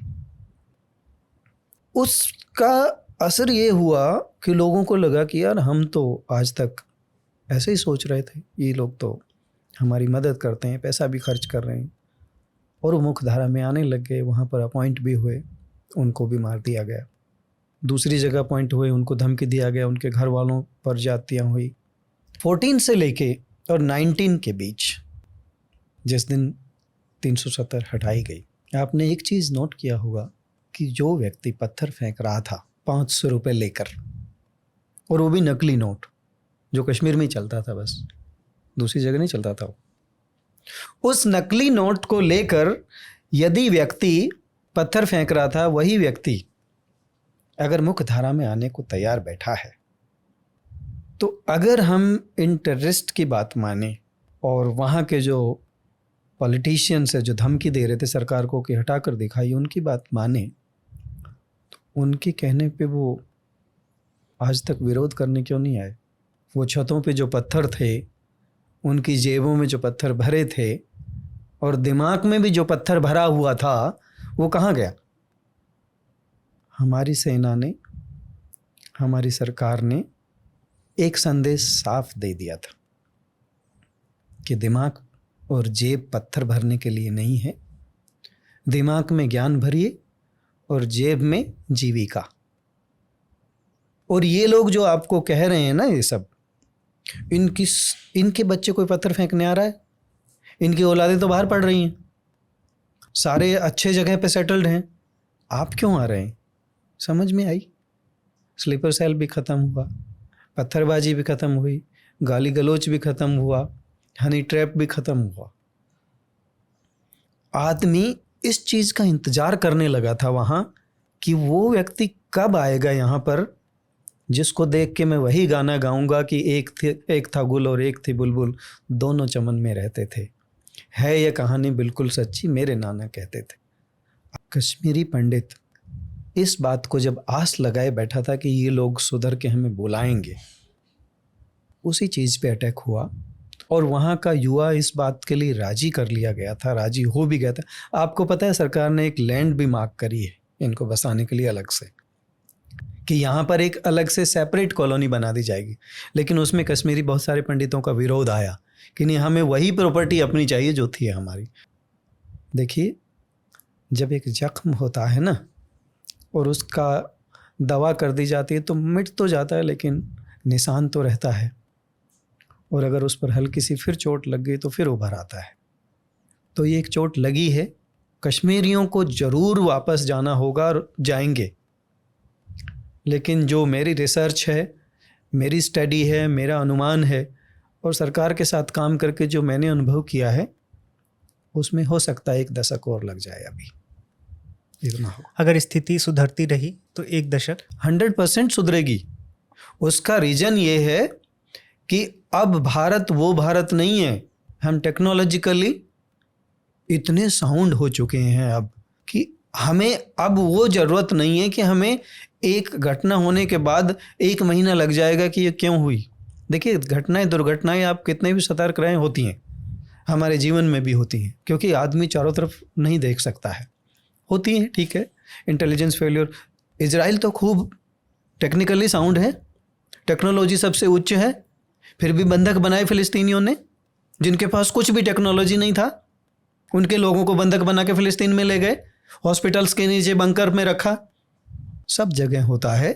उसका असर ये हुआ कि लोगों को लगा कि यार हम तो आज तक ऐसे ही सोच रहे थे, ये लोग तो हमारी मदद करते हैं, पैसा भी खर्च कर रहे हैं, और वो मुख्य धारा में आने लग गए। वहाँ पर अपॉइंट भी हुए, उनको भी मार दिया गया। दूसरी जगह अपॉइंट हुए, उनको धमकी दिया गया, उनके घर वालों पर जातियाँ हुई। 14 से लेके और 19 के बीच जिस दिन 370 हटाई गई, आपने एक चीज़ नोट किया होगा कि जो व्यक्ति पत्थर फेंक रहा था 500 रुपये लेकर, और वो भी नकली नोट जो कश्मीर में ही चलता था, बस दूसरी जगह नहीं चलता था, उस नकली नोट को लेकर यदि व्यक्ति पत्थर फेंक रहा था, वही व्यक्ति अगर मुख्य धारा में आने को तैयार बैठा है, तो अगर हम इन टेररिस्ट की बात माने और वहाँ के जो पॉलिटिशियंस है जो धमकी दे रहे थे सरकार को कि हटा कर दिखाइए, उनकी बात माने, तो उनके कहने पे वो आज तक विरोध करने क्यों नहीं आए? वो छतों पे जो पत्थर थे, उनकी जेबों में जो पत्थर भरे थे और दिमाग में भी जो पत्थर भरा हुआ था, वो कहाँ गया? हमारी सेना ने, हमारी सरकार ने एक संदेश साफ दे दिया था कि दिमाग और जेब पत्थर भरने के लिए नहीं है, दिमाग में ज्ञान भरिए और जेब में जीविका। और ये लोग जो आपको कह रहे हैं ना, ये सब इनके बच्चे कोई पत्थर फेंकने आ रहा है? इनकी औलादें तो बाहर पढ़ रही हैं, सारे अच्छे जगह पे सेटल्ड हैं, आप क्यों आ रहे हैं? समझ में आई? स्लीपर सेल भी ख़त्म हुआ, पत्थरबाजी भी ख़त्म हुई, गाली गलोच भी ख़त्म हुआ, हनी ट्रैप भी ख़त्म हुआ। आदमी इस चीज़ का इंतज़ार करने लगा था वहाँ कि वो व्यक्ति कब आएगा यहाँ पर जिसको देख के मैं वही गाना गाऊंगा कि एक था गुल और एक थी बुलबुल, दोनों चमन में रहते थे, है ये कहानी बिल्कुल सच्ची, मेरे नाना कहते थे। कश्मीरी पंडित इस बात को जब आस लगाए बैठा था कि ये लोग सुधर के हमें बुलाएंगे, उसी चीज़ पे अटैक हुआ और वहाँ का युवा इस बात के लिए राजी कर लिया गया था, राजी हो भी गया था। आपको पता है सरकार ने एक लैंड भी मार्क करी है इनको बसाने के लिए अलग से, कि यहाँ पर एक अलग से सेपरेट कॉलोनी बना दी जाएगी। लेकिन उसमें कश्मीरी बहुत सारे पंडितों का विरोध आया कि नहीं, हमें वही प्रॉपर्टी अपनी चाहिए जो थी हमारी। देखिए, जब एक जख्म होता है ना और उसका दवा कर दी जाती है तो मिट तो जाता है, लेकिन निशान तो रहता है, और अगर उस पर हल्की सी फिर चोट लग गई तो फिर उभर आता है। तो ये एक चोट लगी है, कश्मीरियों को ज़रूर वापस जाना होगा और जाएंगे। लेकिन जो मेरी रिसर्च है, मेरी स्टडी है, मेरा अनुमान है और सरकार के साथ काम करके जो मैंने अनुभव किया है, उसमें हो सकता है 1 दशक और लग जाए। अभी इतना हो, अगर स्थिति सुधरती रही तो 1 दशक 100% सुधरेगी। उसका रीज़न ये है कि अब भारत वो भारत नहीं है। हम टेक्नोलॉजिकली इतने साउंड हो चुके हैं अब कि हमें अब वो ज़रूरत नहीं है कि हमें एक घटना होने के बाद 1 महीना लग जाएगा कि ये क्यों हुई। देखिए, घटनाएं, दुर्घटनाएं आप कितने भी सतर्क रहें होती हैं, हमारे जीवन में भी होती हैं, क्योंकि आदमी चारों तरफ नहीं देख सकता है, होती हैं, ठीक है। इंटेलिजेंस फेलियर, इजराइल तो खूब टेक्निकली साउंड है, टेक्नोलॉजी सबसे उच्च है, फिर भी बंधक बनाए फिलिस्तीनियों ने, जिनके पास कुछ भी टेक्नोलॉजी नहीं था। उनके लोगों को बंधक बना के फिलिस्तीन में ले गए, हॉस्पिटल्स के नीचे बंकर में रखा। सब जगह होता है।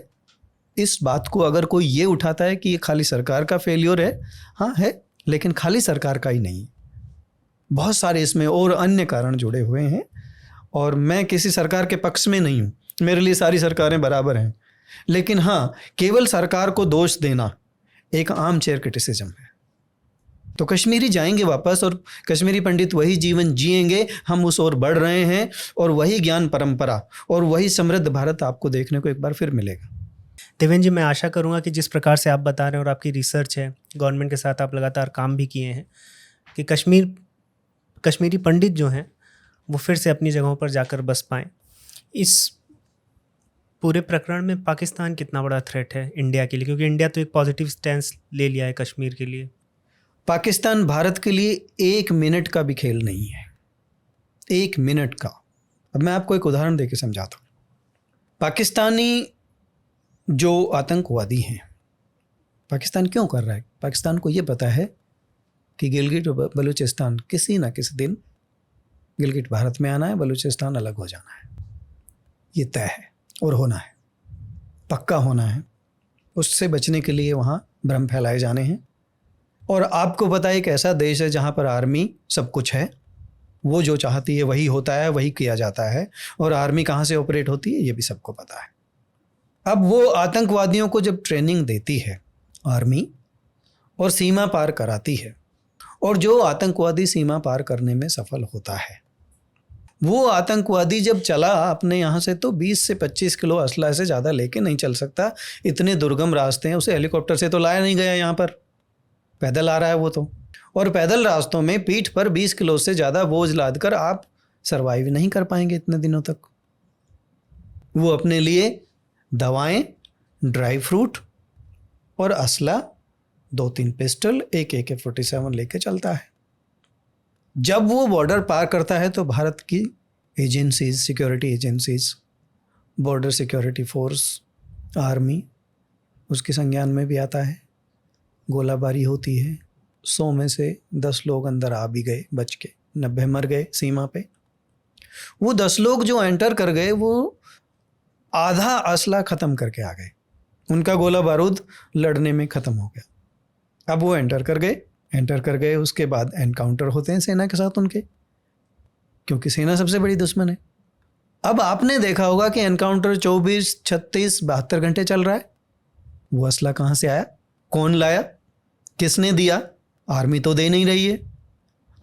इस बात को अगर कोई ये उठाता है कि ये खाली सरकार का फेलियर है, हाँ है, लेकिन खाली सरकार का ही नहीं, बहुत सारे इसमें और अन्य कारण जुड़े हुए हैं। और मैं किसी सरकार के पक्ष में नहीं हूँ, मेरे लिए सारी सरकारें बराबर हैं। लेकिन हाँ, केवल सरकार को दोष देना एक आम चेयर क्रिटिसिज्म है। तो कश्मीरी जाएंगे वापस और कश्मीरी पंडित वही जीवन जिएंगे, हम उस ओर बढ़ रहे हैं, और वही ज्ञान परंपरा और वही समृद्ध भारत आपको देखने को एक बार फिर मिलेगा। देवेंद्र जी, मैं आशा करूंगा कि जिस प्रकार से आप बता रहे हैं और आपकी रिसर्च है, गवर्नमेंट के साथ आप लगातार काम भी किए हैं, कि कश्मीरी पंडित जो हैं वो फिर से अपनी जगहों पर जाकर बस पाएँ। इस पूरे प्रकरण में पाकिस्तान कितना बड़ा थ्रेट है इंडिया के लिए, क्योंकि इंडिया तो एक पॉजिटिव स्टैंस ले लिया है कश्मीर के लिए। पाकिस्तान भारत के लिए 1 मिनट का भी खेल नहीं है, 1 मिनट का। अब मैं आपको एक उदाहरण देके समझाता हूँ। पाकिस्तानी जो आतंकवादी हैं, पाकिस्तान क्यों कर रहा है? पाकिस्तान को ये पता है कि गिलगिट और बलूचिस्तान किसी ना किसी दिन, गिलगिट भारत में आना है, बलूचिस्तान अलग हो जाना है, ये तय है और होना है, पक्का होना है। उससे बचने के लिए वहाँ भ्रम फैलाए जाने हैं। और आपको पता है एक ऐसा देश है जहाँ पर आर्मी सब कुछ है, वो जो चाहती है वही होता है, वही किया जाता है। और आर्मी कहाँ से ऑपरेट होती है ये भी सबको पता है। अब वो आतंकवादियों को जब ट्रेनिंग देती है आर्मी और सीमा पार कराती है, और जो आतंकवादी सीमा पार करने में सफल होता है, वो आतंकवादी जब चला अपने यहाँ से तो 20 से 25 किलो असला से ज़्यादा लेके नहीं चल सकता। इतने दुर्गम रास्ते हैं, उसे हेलीकॉप्टर से तो लाया नहीं गया, यहाँ पर पैदल आ रहा है वो तो। और पैदल रास्तों में पीठ पर 20 किलो से ज़्यादा बोझ लाद कर आप सर्वाइव नहीं कर पाएंगे इतने दिनों तक। वो अपने लिए दवाएं, ड्राई फ्रूट और असला, 2-3 पिस्टल, एक AK-47 लेके चलता है। जब वो बॉर्डर पार करता है तो भारत की agencies, security agencies, border security force, army उसके संज्ञान में भी आता है। गोलाबारी होती है, 100 में से 10 लोग अंदर आ भी गए बच के, 90 मर गए सीमा पे। वो 10 लोग जो एंटर कर गए वो आधा असला ख़त्म करके आ गए, उनका गोला बारूद लड़ने में ख़त्म हो गया। अब वो एंटर कर गए, उसके बाद एनकाउंटर होते हैं सेना के साथ उनके, क्योंकि सेना सबसे बड़ी दुश्मन है। अब आपने देखा होगा कि एनकाउंटर 24, 36, 72 घंटे चल रहा है। वो असला कहाँ से आया, कौन लाया, किसने दिया? आर्मी तो दे नहीं रही है,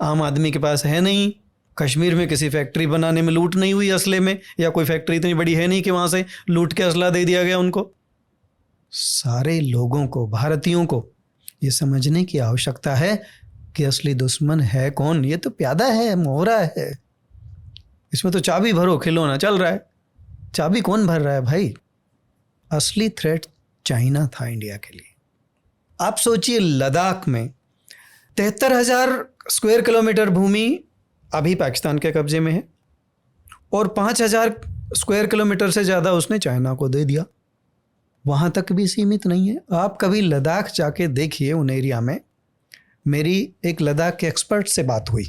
आम आदमी के पास है नहीं। कश्मीर में किसी फैक्ट्री बनाने में लूट नहीं हुई असले में, या कोई फैक्ट्री इतनी बड़ी है नहीं कि वहाँ से लूट के असला दे दिया गया उनको। सारे लोगों को, भारतीयों को ये समझने की आवश्यकता है कि असली दुश्मन है कौन। ये तो प्यादा है, मोहरा है, इसमें तो चाबी भरो खिलौना चल रहा है। चाबी कौन भर रहा है भाई? असली थ्रेट चाइना था इंडिया के लिए। आप सोचिए, लद्दाख में 73,000 स्क्वायर किलोमीटर भूमि अभी पाकिस्तान के कब्जे में है, और 5,000 स्क्वायर किलोमीटर से ज़्यादा उसने चाइना को दे दिया। वहाँ तक भी सीमित नहीं है। आप कभी लद्दाख जाके देखिए, उन एरिया में। मेरी एक लद्दाख के एक्सपर्ट से बात हुई,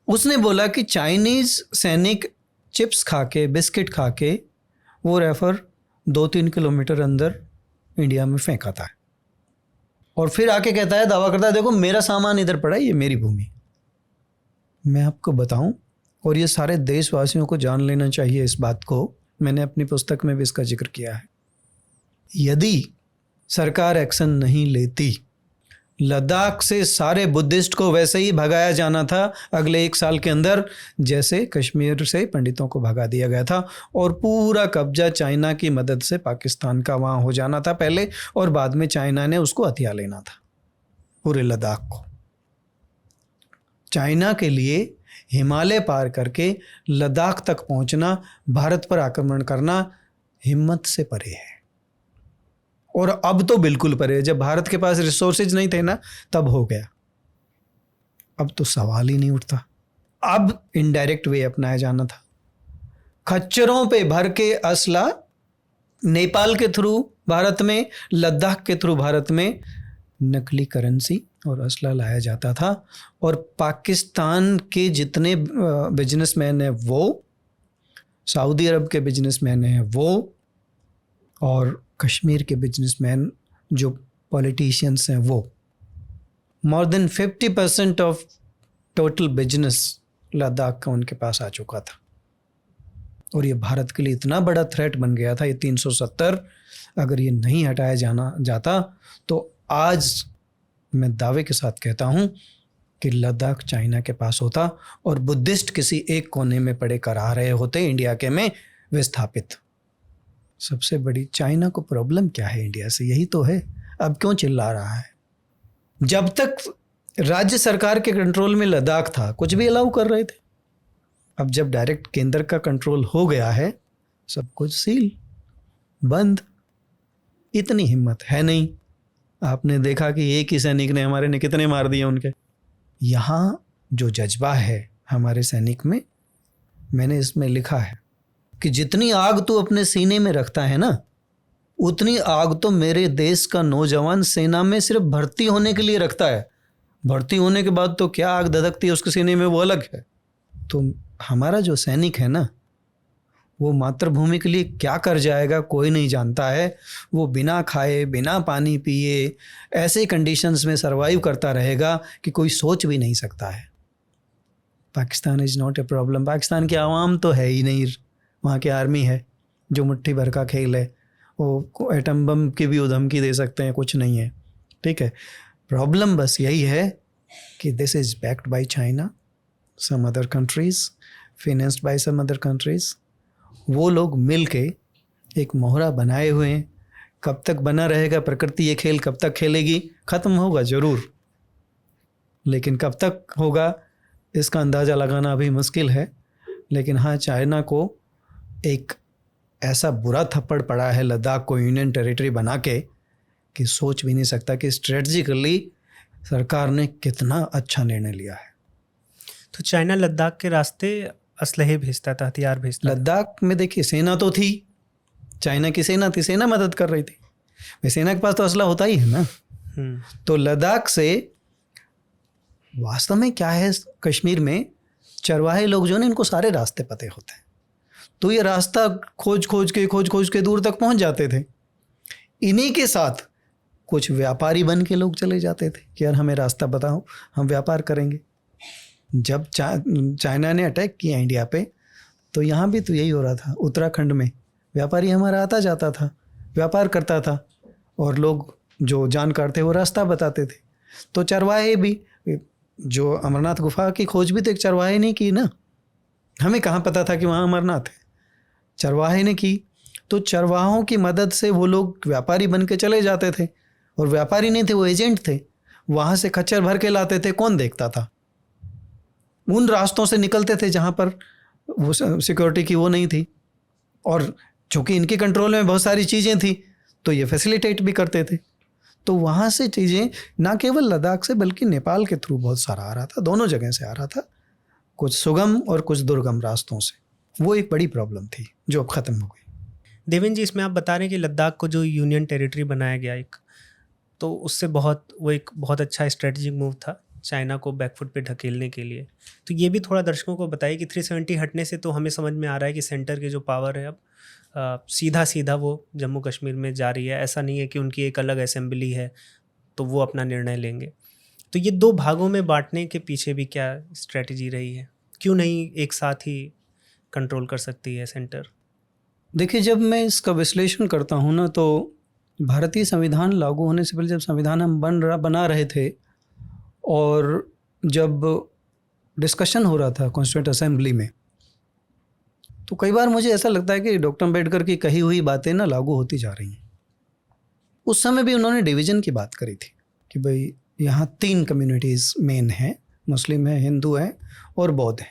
उसने बोला कि चाइनीज़ सैनिक चिप्स खा के, बिस्किट खा के वो रेफर 2-3 किलोमीटर अंदर इंडिया में फेंकाता है, और फिर आके कहता है, दावा करता है, देखो मेरा सामान इधर पड़ा है, ये मेरी भूमि। मैं आपको बताऊं, और ये सारे देशवासियों को जान लेना चाहिए इस बात को, मैंने अपनी पुस्तक में भी इसका जिक्र किया है। यदि सरकार एक्शन नहीं लेती, लद्दाख से सारे बुद्धिस्ट को वैसे ही भगाया जाना था अगले 1 साल के अंदर, जैसे कश्मीर से पंडितों को भगा दिया गया था, और पूरा कब्जा चाइना की मदद से पाकिस्तान का वहाँ हो जाना था पहले, और बाद में चाइना ने उसको हथिया लेना था पूरे लद्दाख को। चाइना के लिए हिमालय पार करके लद्दाख तक पहुँचना, भारत पर आक्रमण करना हिम्मत से परे है। और अब तो बिल्कुल परे है। जब भारत के पास रिसोर्सेज नहीं थे ना, तब हो गया, अब तो सवाल ही नहीं उठता। अब इनडायरेक्ट वे अपनाया जाना था। खच्चरों पे भर के असला नेपाल के थ्रू भारत में, लद्दाख के थ्रू भारत में नकली करेंसी और असला लाया जाता था। और पाकिस्तान के जितने बिजनेसमैन हैं वो, सऊदी अरब के बिजनेसमैन हैं वो, और कश्मीर के बिजनेसमैन जो पॉलिटिशियंस हैं वो, more than 50% of total business Ladakh का उनके पास आ चुका था। और ये भारत के लिए इतना बड़ा थ्रेट बन गया था, ये 370, अगर ये नहीं हटाया जाता तो आज मैं दावे के साथ कहता हूँ कि लद्दाख चाइना के पास होता, और बुद्धिस्ट किसी एक कोने में पड़े करा रहे होते इंडिया के में विस्थापित। सबसे बड़ी चाइना को प्रॉब्लम क्या है इंडिया से, यही तो है। अब क्यों चिल्ला रहा है? जब तक राज्य सरकार के कंट्रोल में लद्दाख था, कुछ भी अलाउ कर रहे थे। अब जब डायरेक्ट केंद्र का कंट्रोल हो गया है, सब कुछ सील। बंद। इतनी हिम्मत है नहीं। आपने देखा कि एक ही सैनिक ने हमारे ने कितने मार दिए उनके। यहाँ जो जज्बा है हमारे सैनिक में, मैंने इसमें लिखा है कि जितनी आग तू अपने सीने में रखता है ना, उतनी आग तो मेरे देश का नौजवान सेना में सिर्फ भर्ती होने के लिए रखता है। भर्ती होने के बाद तो क्या आग धधकती है उसके सीने में, वो अलग है। तो हमारा जो सैनिक है ना, वो मातृभूमि के लिए क्या कर जाएगा कोई नहीं जानता है। वो बिना खाए बिना पानी पिए ऐसे कंडीशंस में सरवाइव करता रहेगा कि कोई सोच भी नहीं सकता है। Pakistan is not a problem. Pakistan की आवाम तो है ही नहीं, वहाँ की आर्मी है जो मुट्ठी भर का खेल है। वो एटम बम की भी धमकी दे सकते हैं, कुछ नहीं है, ठीक है। प्रॉब्लम बस यही है कि this is backed by China, some other countries, financed by some other countries. वो लोग मिल के एक मोहरा बनाए हुए हैं। कब तक बना रहेगा प्रकृति ये खेल, कब तक खेलेगी? ख़त्म होगा ज़रूर, लेकिन कब तक होगा इसका अंदाज़ा लगाना अभी मुश्किल है। लेकिन हाँ, चाइना को एक ऐसा बुरा थप्पड़ पड़ा है लद्दाख को यूनियन टेरिटरी बना के कि सोच भी नहीं सकता कि स्ट्रेटजिकली सरकार ने कितना अच्छा निर्णय लिया है। तो चाइना लद्दाख के रास्ते असलहे भेजता था, हथियार भेजता था। लद्दाख में देखिए सेना तो थी, चाइना की सेना थी, सेना मदद कर रही थी। वे सेना के पास तो असला होता ही है ना। तो लद्दाख से वास्तव में क्या है, कश्मीर में चरवाहे लोग जो ने, इनको सारे रास्ते पते होते हैं। तो ये रास्ता खोज खोज के दूर तक पहुंच जाते थे। इन्हीं के साथ कुछ व्यापारी बन के लोग चले जाते थे कि यार हमें रास्ता बताओ, हम व्यापार करेंगे। जब चाइना ने अटैक किया इंडिया पे, तो यहाँ भी तो यही हो रहा था। उत्तराखंड में व्यापारी हमारा आता जाता था, व्यापार करता था, और लोग जो जानकार थे वो रास्ता बताते थे। तो चरवाहे भी, जो अमरनाथ गुफा की खोज भी तो एक चरवाहे ने की ना। हमें कहाँ पता था कि वहाँ अमरनाथ है, चरवाहे ने की। तो चरवाहों की मदद से वो लोग व्यापारी बन के चले जाते थे, और व्यापारी नहीं थे, वो एजेंट थे। वहाँ से खच्चर भर के लाते थे, कौन देखता था? उन रास्तों से निकलते थे जहाँ पर वो सिक्योरिटी की वो नहीं थी, और चूँकि इनके कंट्रोल में बहुत सारी चीज़ें थी तो ये फैसिलिटेट भी करते थे। तो वहाँ से चीज़ें ना केवल लद्दाख से बल्कि नेपाल के थ्रू बहुत सारा आ रहा था, दोनों जगह से आ रहा था, कुछ सुगम और कुछ दुर्गम रास्तों से। वो एक बड़ी प्रॉब्लम थी जो अब ख़त्म हो गई। देवेंद्र जी, इसमें आप बता रहे हैं कि लद्दाख को जो यूनियन टेरिटरी बनाया गया एक, तो उससे वो एक बहुत अच्छा स्ट्रेटजिक मूव था चाइना को बैकफुट पे ढकेलने के लिए। तो ये भी थोड़ा दर्शकों को बताइए कि 370 हटने से तो हमें समझ में आ रहा है कि सेंटर की जो पावर है अब सीधा वो जम्मू कश्मीर में जा रही है। ऐसा नहीं है कि उनकी एक अलग असेंबली है तो वो अपना निर्णय लेंगे। तो ये दो भागों में बांटने के पीछे भी क्या स्ट्रेटजी रही है? क्यों नहीं एक साथ ही कंट्रोल कर सकती है सेंटर? देखिए, जब मैं इसका विश्लेषण करता हूँ ना, तो भारतीय संविधान लागू होने से पहले जब संविधान हम बना रहे थे, और जब डिस्कशन हो रहा था कॉन्स्टिट्यूएंट असेंबली में, तो कई बार मुझे ऐसा लगता है कि डॉक्टर अम्बेडकर की कही हुई बातें ना लागू होती जा रही हैं। उस समय भी उन्होंने डिवीज़न की बात करी थी कि भाई यहाँ 3 कम्युनिटीज़ मेन हैं, मुस्लिम है, हिंदू है और बौद्ध है,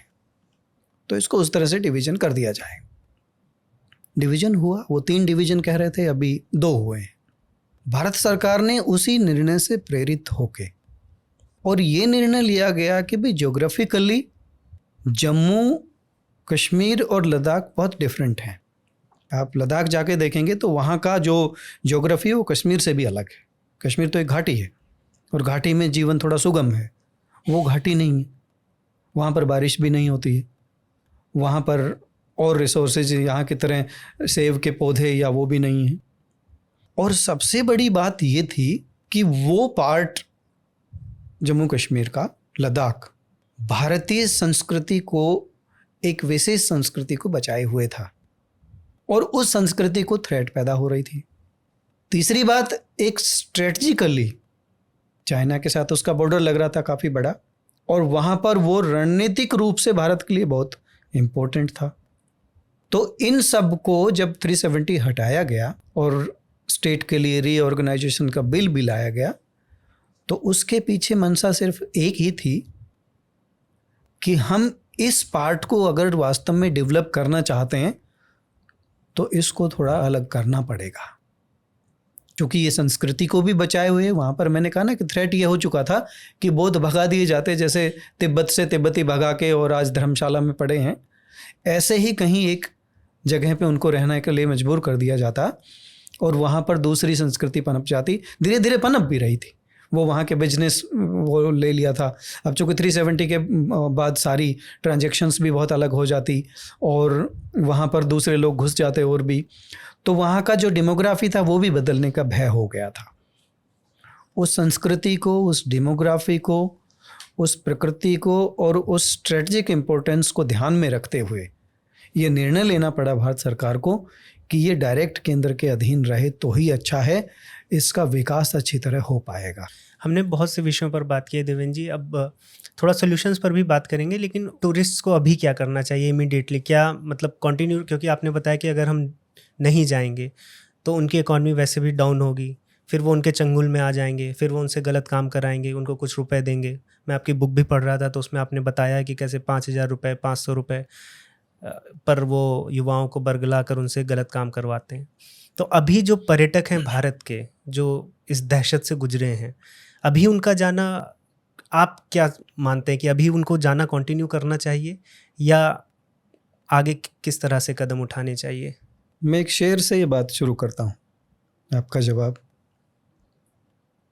तो इसको उस तरह से डिवीज़न कर दिया जाए। डिवीज़न हुआ, वो 3 डिवीज़न कह रहे थे, अभी 2 हुए हैं। भारत सरकार ने उसी निर्णय से प्रेरित होके और ये निर्णय लिया गया कि भाई ज्योग्राफिकली जम्मू कश्मीर और लद्दाख बहुत डिफरेंट हैं। आप लद्दाख जाके देखेंगे तो वहाँ का जो ज्योग्राफी है वो कश्मीर से भी अलग है। कश्मीर तो एक घाटी है और घाटी में जीवन थोड़ा सुगम है, वो घाटी नहीं है, वहाँ पर बारिश भी नहीं होती है, वहाँ पर और रिसोर्सेज यहाँ की तरह सेब के पौधे या वो भी नहीं हैं। और सबसे बड़ी बात ये थी कि वो पार्ट जम्मू कश्मीर का, लद्दाख, भारतीय संस्कृति को, एक विशेष संस्कृति को बचाए हुए था और उस संस्कृति को थ्रेट पैदा हो रही थी। तीसरी बात, एक स्ट्रेटजिकली चाइना के साथ उसका बॉर्डर लग रहा था काफ़ी बड़ा, और वहाँ पर वो रणनीतिक रूप से भारत के लिए बहुत इम्पोर्टेंट था। तो इन सब को जब 370 हटाया गया और स्टेट के लिए रीऑर्गेनाइजेशन का बिल भी लाया गया, तो उसके पीछे मंशा सिर्फ एक ही थी कि हम इस पार्ट को अगर वास्तव में डेवलप करना चाहते हैं तो इसको थोड़ा अलग करना पड़ेगा, क्योंकि ये संस्कृति को भी बचाए हुए। वहाँ पर मैंने कहा ना कि थ्रेट ये हो चुका था कि बौद्ध भगा दिए जाते, जैसे तिब्बत से तिब्बती भगा के और आज धर्मशाला में पड़े हैं, ऐसे ही कहीं एक जगह पे उनको रहने के लिए मजबूर कर दिया जाता और वहाँ पर दूसरी संस्कृति पनप जाती, धीरे धीरे पनप भी रही थी। वो वहाँ के बिजनेस वो ले लिया था। अब चूँकि 370 के बाद सारी ट्रांजैक्शंस भी बहुत अलग हो जाती और वहाँ पर दूसरे लोग घुस जाते और भी, तो वहाँ का जो डेमोग्राफी था वो भी बदलने का भय हो गया था। उस संस्कृति को, उस डेमोग्राफी को, उस प्रकृति को और उस स्ट्रेटजिक इम्पोर्टेंस को ध्यान में रखते हुए ये निर्णय लेना पड़ा भारत सरकार को कि ये डायरेक्ट केंद्र के अधीन रहे तो ही अच्छा है, इसका विकास अच्छी तरह हो पाएगा। हमने बहुत से विषयों पर बात की है देवेंद्र जी, अब थोड़ा सॉल्यूशंस पर भी बात करेंगे, लेकिन टूरिस्ट्स को अभी क्या करना चाहिए इमीडिएटली, क्या मतलब कंटिन्यू, क्योंकि आपने बताया कि अगर हम नहीं जाएंगे तो उनकी इकॉनमी वैसे भी डाउन होगी, फिर वो उनके चंगुल में आ जाएंगे, फिर वो उनसे गलत काम कराएंगे, उनको कुछ रुपए देंगे। मैं आपकी बुक भी पढ़ रहा था तो उसमें आपने बताया कि कैसे 5,000 रुपये 500 रुपये पर वो युवाओं को बरगला कर उनसे गलत काम करवाते हैं। तो अभी जो पर्यटक हैं भारत के, जो इस दहशत से गुजरे हैं, अभी उनका जाना, आप क्या मानते हैं कि अभी उनको जाना कंटिन्यू करना चाहिए या आगे किस तरह से कदम उठाने चाहिए? मैं एक शेर से ये बात शुरू करता हूँ आपका जवाब,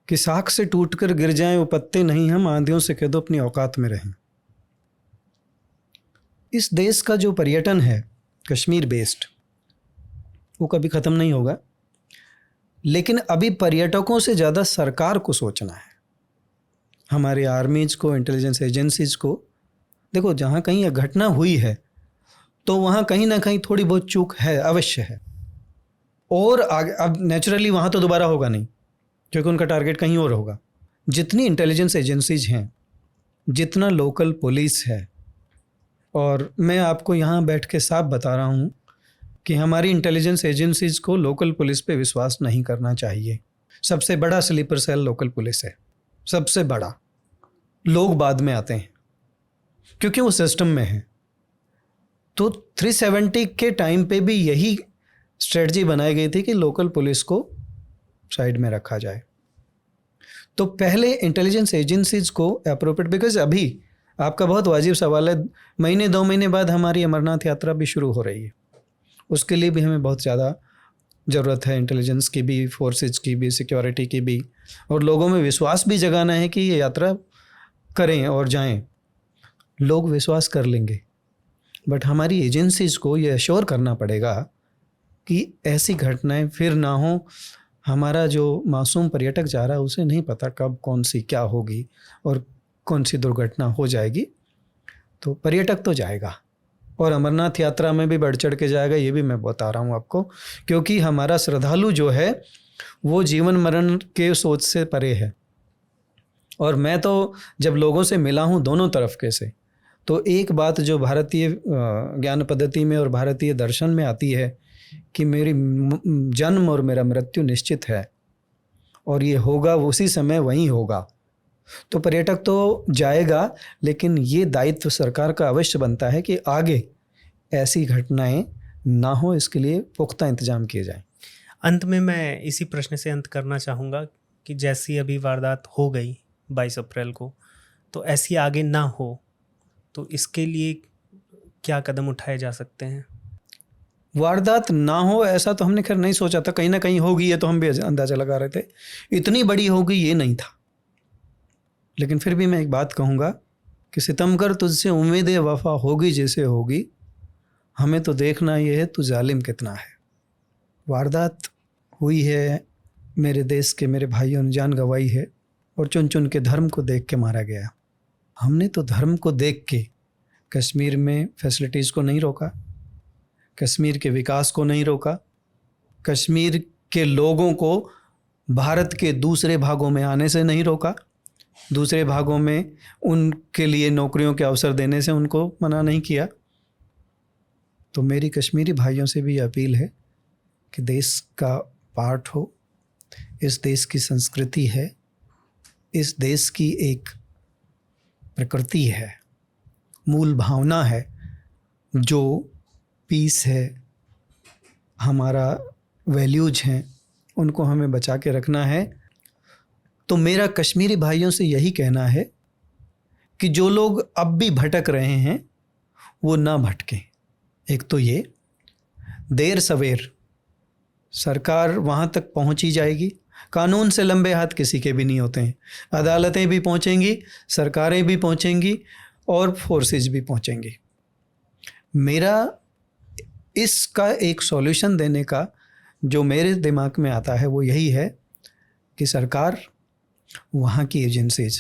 कि साख से टूटकर गिर जाएं वो पत्ते नहीं, हम आंधियों से कह दो अपनी औकात में रहें। इस देश का जो पर्यटन है कश्मीर बेस्ड, वो कभी ख़त्म नहीं होगा, लेकिन अभी पर्यटकों से ज़्यादा सरकार को सोचना है, हमारे आर्मीज को, इंटेलिजेंस एजेंसीज को। देखो, जहाँ कहीं यह घटना हुई है तो वहाँ कहीं ना कहीं थोड़ी बहुत चूक है, अवश्य है, और आगे अब नेचुरली वहाँ तो दोबारा होगा नहीं, क्योंकि उनका टारगेट कहीं और होगा। जितनी इंटेलिजेंस एजेंसीज हैं, जितना लोकल पुलिस है, और मैं आपको यहाँ बैठ के साफ बता रहा हूँ कि हमारी इंटेलिजेंस एजेंसीज को लोकल पुलिस पे विश्वास नहीं करना चाहिए। सबसे बड़ा स्लीपर सेल लोकल पुलिस है, सबसे बड़ा। लोग बाद में आते हैं क्योंकि वो सिस्टम में है। तो 370 के टाइम पे भी यही स्ट्रेटजी बनाई गई थी कि लोकल पुलिस को साइड में रखा जाए। तो पहले इंटेलिजेंस एजेंसीज को अप्रोप्रिएट, बिकॉज अभी आपका बहुत वाजिब सवाल है, महीने 2 महीने बाद हमारी अमरनाथ यात्रा भी शुरू हो रही है, उसके लिए भी हमें बहुत ज़्यादा ज़रूरत है, इंटेलिजेंस की भी, फोर्सेज की भी, सिक्योरिटी की भी, और लोगों में विश्वास भी जगाना है कि ये यात्रा करें और जाएं। लोग विश्वास कर लेंगे, बट हमारी एजेंसीज को ये अश्योर करना पड़ेगा कि ऐसी घटनाएं फिर ना हो। हमारा जो मासूम पर्यटक जा रहा है उसे नहीं पता कब कौन सी क्या होगी और कौन सी दुर्घटना हो जाएगी। तो पर्यटक तो जाएगा और अमरनाथ यात्रा में भी बढ़ चढ़ के जाएगा, ये भी मैं बता रहा हूँ आपको, क्योंकि हमारा श्रद्धालु जो है वो जीवन मरण के सोच से परे है। और मैं तो जब लोगों से मिला हूँ दोनों तरफ के से, तो एक बात जो भारतीय ज्ञान पद्धति में और भारतीय दर्शन में आती है कि मेरी जन्म और मेरा मृत्यु निश्चित है और ये होगा उसी समय वहीं होगा। तो पर्यटक तो जाएगा, लेकिन ये दायित्व सरकार का अवश्य बनता है कि आगे ऐसी घटनाएं ना हो, इसके लिए पुख्ता इंतजाम किए जाएं। अंत में मैं इसी प्रश्न से अंत करना चाहूँगा कि जैसी अभी वारदात हो गई 22 अप्रैल को, तो ऐसी आगे ना हो, तो इसके लिए क्या कदम उठाए जा सकते हैं? वारदात ना हो ऐसा तो हमने खैर नहीं सोचा था, कहीं ना कहीं होगी, ये तो हम भी अंदाजा लगा रहे थे, इतनी बड़ी होगी ये नहीं था। लेकिन फिर भी मैं एक बात कहूँगा कि सितमगर तुझसे उम्मीद वफा होगी जैसे होगी, हमें तो देखना ये है तू जालिम कितना है। वारदात हुई है, मेरे देश के मेरे भाइयों ने जान गंवाई है और चुन चुन के धर्म को देख के मारा गया। हमने तो धर्म को देख के कश्मीर में फैसिलिटीज़ को नहीं रोका, कश्मीर के विकास को नहीं रोका, कश्मीर के लोगों को भारत के दूसरे भागों में आने से नहीं रोका, दूसरे भागों में उनके लिए नौकरियों के अवसर देने से उनको मना नहीं किया। तो मेरी कश्मीरी भाइयों से भी अपील है कि देश का पार्ट हो, इस देश की संस्कृति है, इस देश की एक प्रकृति है, मूल भावना है जो पीस है, हमारा वैल्यूज हैं उनको हमें बचा के रखना है। तो मेरा कश्मीरी भाइयों से यही कहना है कि जो लोग अब भी भटक रहे हैं वो ना भटकें। एक तो ये देर सवेर सरकार वहाँ तक पहुँच ही जाएगी। कानून से लंबे हाथ किसी के भी नहीं होते हैं। अदालतें भी पहुँचेंगी, सरकारें भी पहुँचेंगी और फोर्सेस भी पहुँचेंगी। मेरा इसका एक सॉल्यूशन देने का जो मेरे दिमाग में आता है वो यही है कि सरकार, वहाँ की एजेंसीज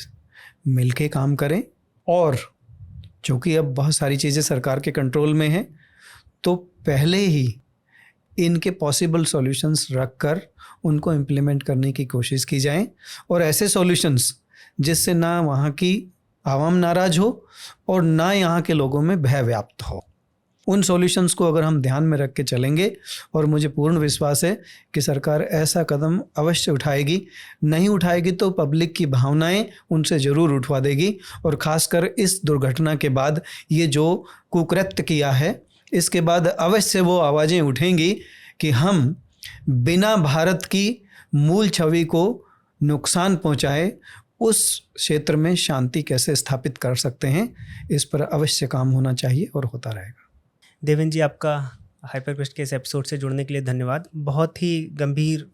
मिलके काम करें, और चूँकि अब बहुत सारी चीज़ें सरकार के कंट्रोल में हैं तो पहले ही इनके पॉसिबल सॉल्यूशंस रखकर उनको इम्प्लीमेंट करने की कोशिश की जाए, और ऐसे सॉल्यूशंस जिससे ना वहाँ की आवाम नाराज़ हो और ना यहाँ के लोगों में भय व्याप्त हो। उन सॉल्यूशंस को अगर हम ध्यान में रख के चलेंगे, और मुझे पूर्ण विश्वास है कि सरकार ऐसा कदम अवश्य उठाएगी, नहीं उठाएगी तो पब्लिक की भावनाएं उनसे ज़रूर उठवा देगी। और ख़ासकर इस दुर्घटना के बाद ये जो कुकृत्य किया है, इसके बाद अवश्य वो आवाज़ें उठेंगी कि हम बिना भारत की मूल छवि को नुकसान पहुंचाए उस क्षेत्र में शांति कैसे स्थापित कर सकते हैं। इस पर अवश्य काम होना चाहिए और होता रहेगा। देवेंद्र जी, आपका हाइपरक्वेस्ट के इस एपिसोड से जुड़ने के लिए धन्यवाद। बहुत ही गंभीर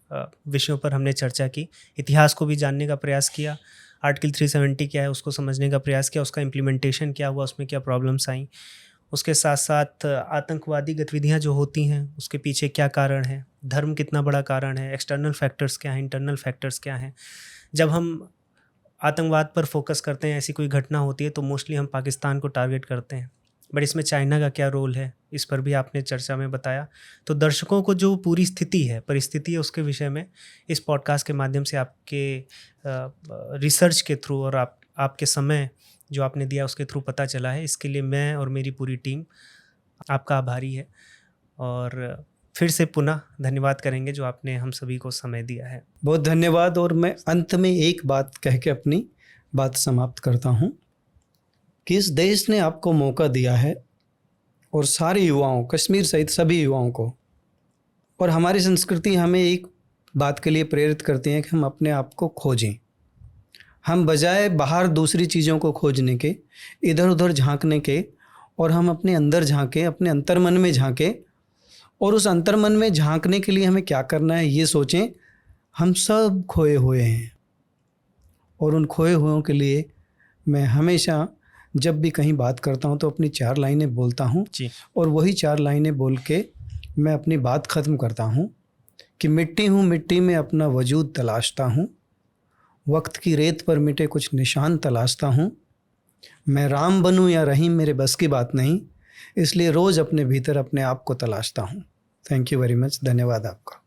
विषयों पर हमने चर्चा की, इतिहास को भी जानने का प्रयास किया, आर्टिकल 370 क्या है उसको समझने का प्रयास किया, उसका इम्प्लीमेंटेशन क्या हुआ, उसमें क्या प्रॉब्लम्स आई, उसके साथ साथ आतंकवादी गतिविधियां जो होती हैं उसके पीछे क्या कारण है, धर्म कितना बड़ा कारण है, एक्सटर्नल फैक्टर्स क्या हैं, इंटरनल फैक्टर्स क्या हैं। जब हम आतंकवाद पर फोकस करते हैं, ऐसी कोई घटना होती है तो मोस्टली हम पाकिस्तान को टारगेट करते हैं, बट इसमें चाइना का क्या रोल है इस पर भी आपने चर्चा में बताया। तो दर्शकों को जो पूरी स्थिति है, परिस्थिति है, उसके विषय में इस पॉडकास्ट के माध्यम से आपके रिसर्च के थ्रू और आपके समय जो आपने दिया उसके थ्रू पता चला है। इसके लिए मैं और मेरी पूरी टीम आपका आभारी है, और फिर से पुनः धन्यवाद करेंगे जो आपने हम सभी को समय दिया है। बहुत धन्यवाद। और मैं अंत में एक बात कह के अपनी बात समाप्त करता हूँ कि इस देश ने आपको मौका दिया है, और सारे युवाओं, कश्मीर सहित सभी युवाओं को, और हमारी संस्कृति हमें एक बात के लिए प्रेरित करती है कि हम अपने आप को खोजें। हम बजाय बाहर दूसरी चीज़ों को खोजने के, इधर उधर झांकने के, और हम अपने अंदर झांकें, अपने अंतर्मन में झांकें, और उस अंतर्मन में झांकने के लिए हमें क्या करना है ये सोचें। हम सब खोए हुए हैं, और उन खोए हुओं के लिए मैं हमेशा जब भी कहीं बात करता हूँ तो अपनी 4 लाइनें बोलता हूँ जी। और वही 4 लाइनें बोल के मैं अपनी बात ख़त्म करता हूँ कि मिट्टी हूँ, मिट्टी में अपना वजूद तलाशता हूँ, वक्त की रेत पर मिटे कुछ निशान तलाशता हूँ, मैं राम बनूँ या रहीम मेरे बस की बात नहीं, इसलिए रोज़ अपने भीतर अपने आप को तलाशता हूँ। Thank you very much. धन्यवाद आपका।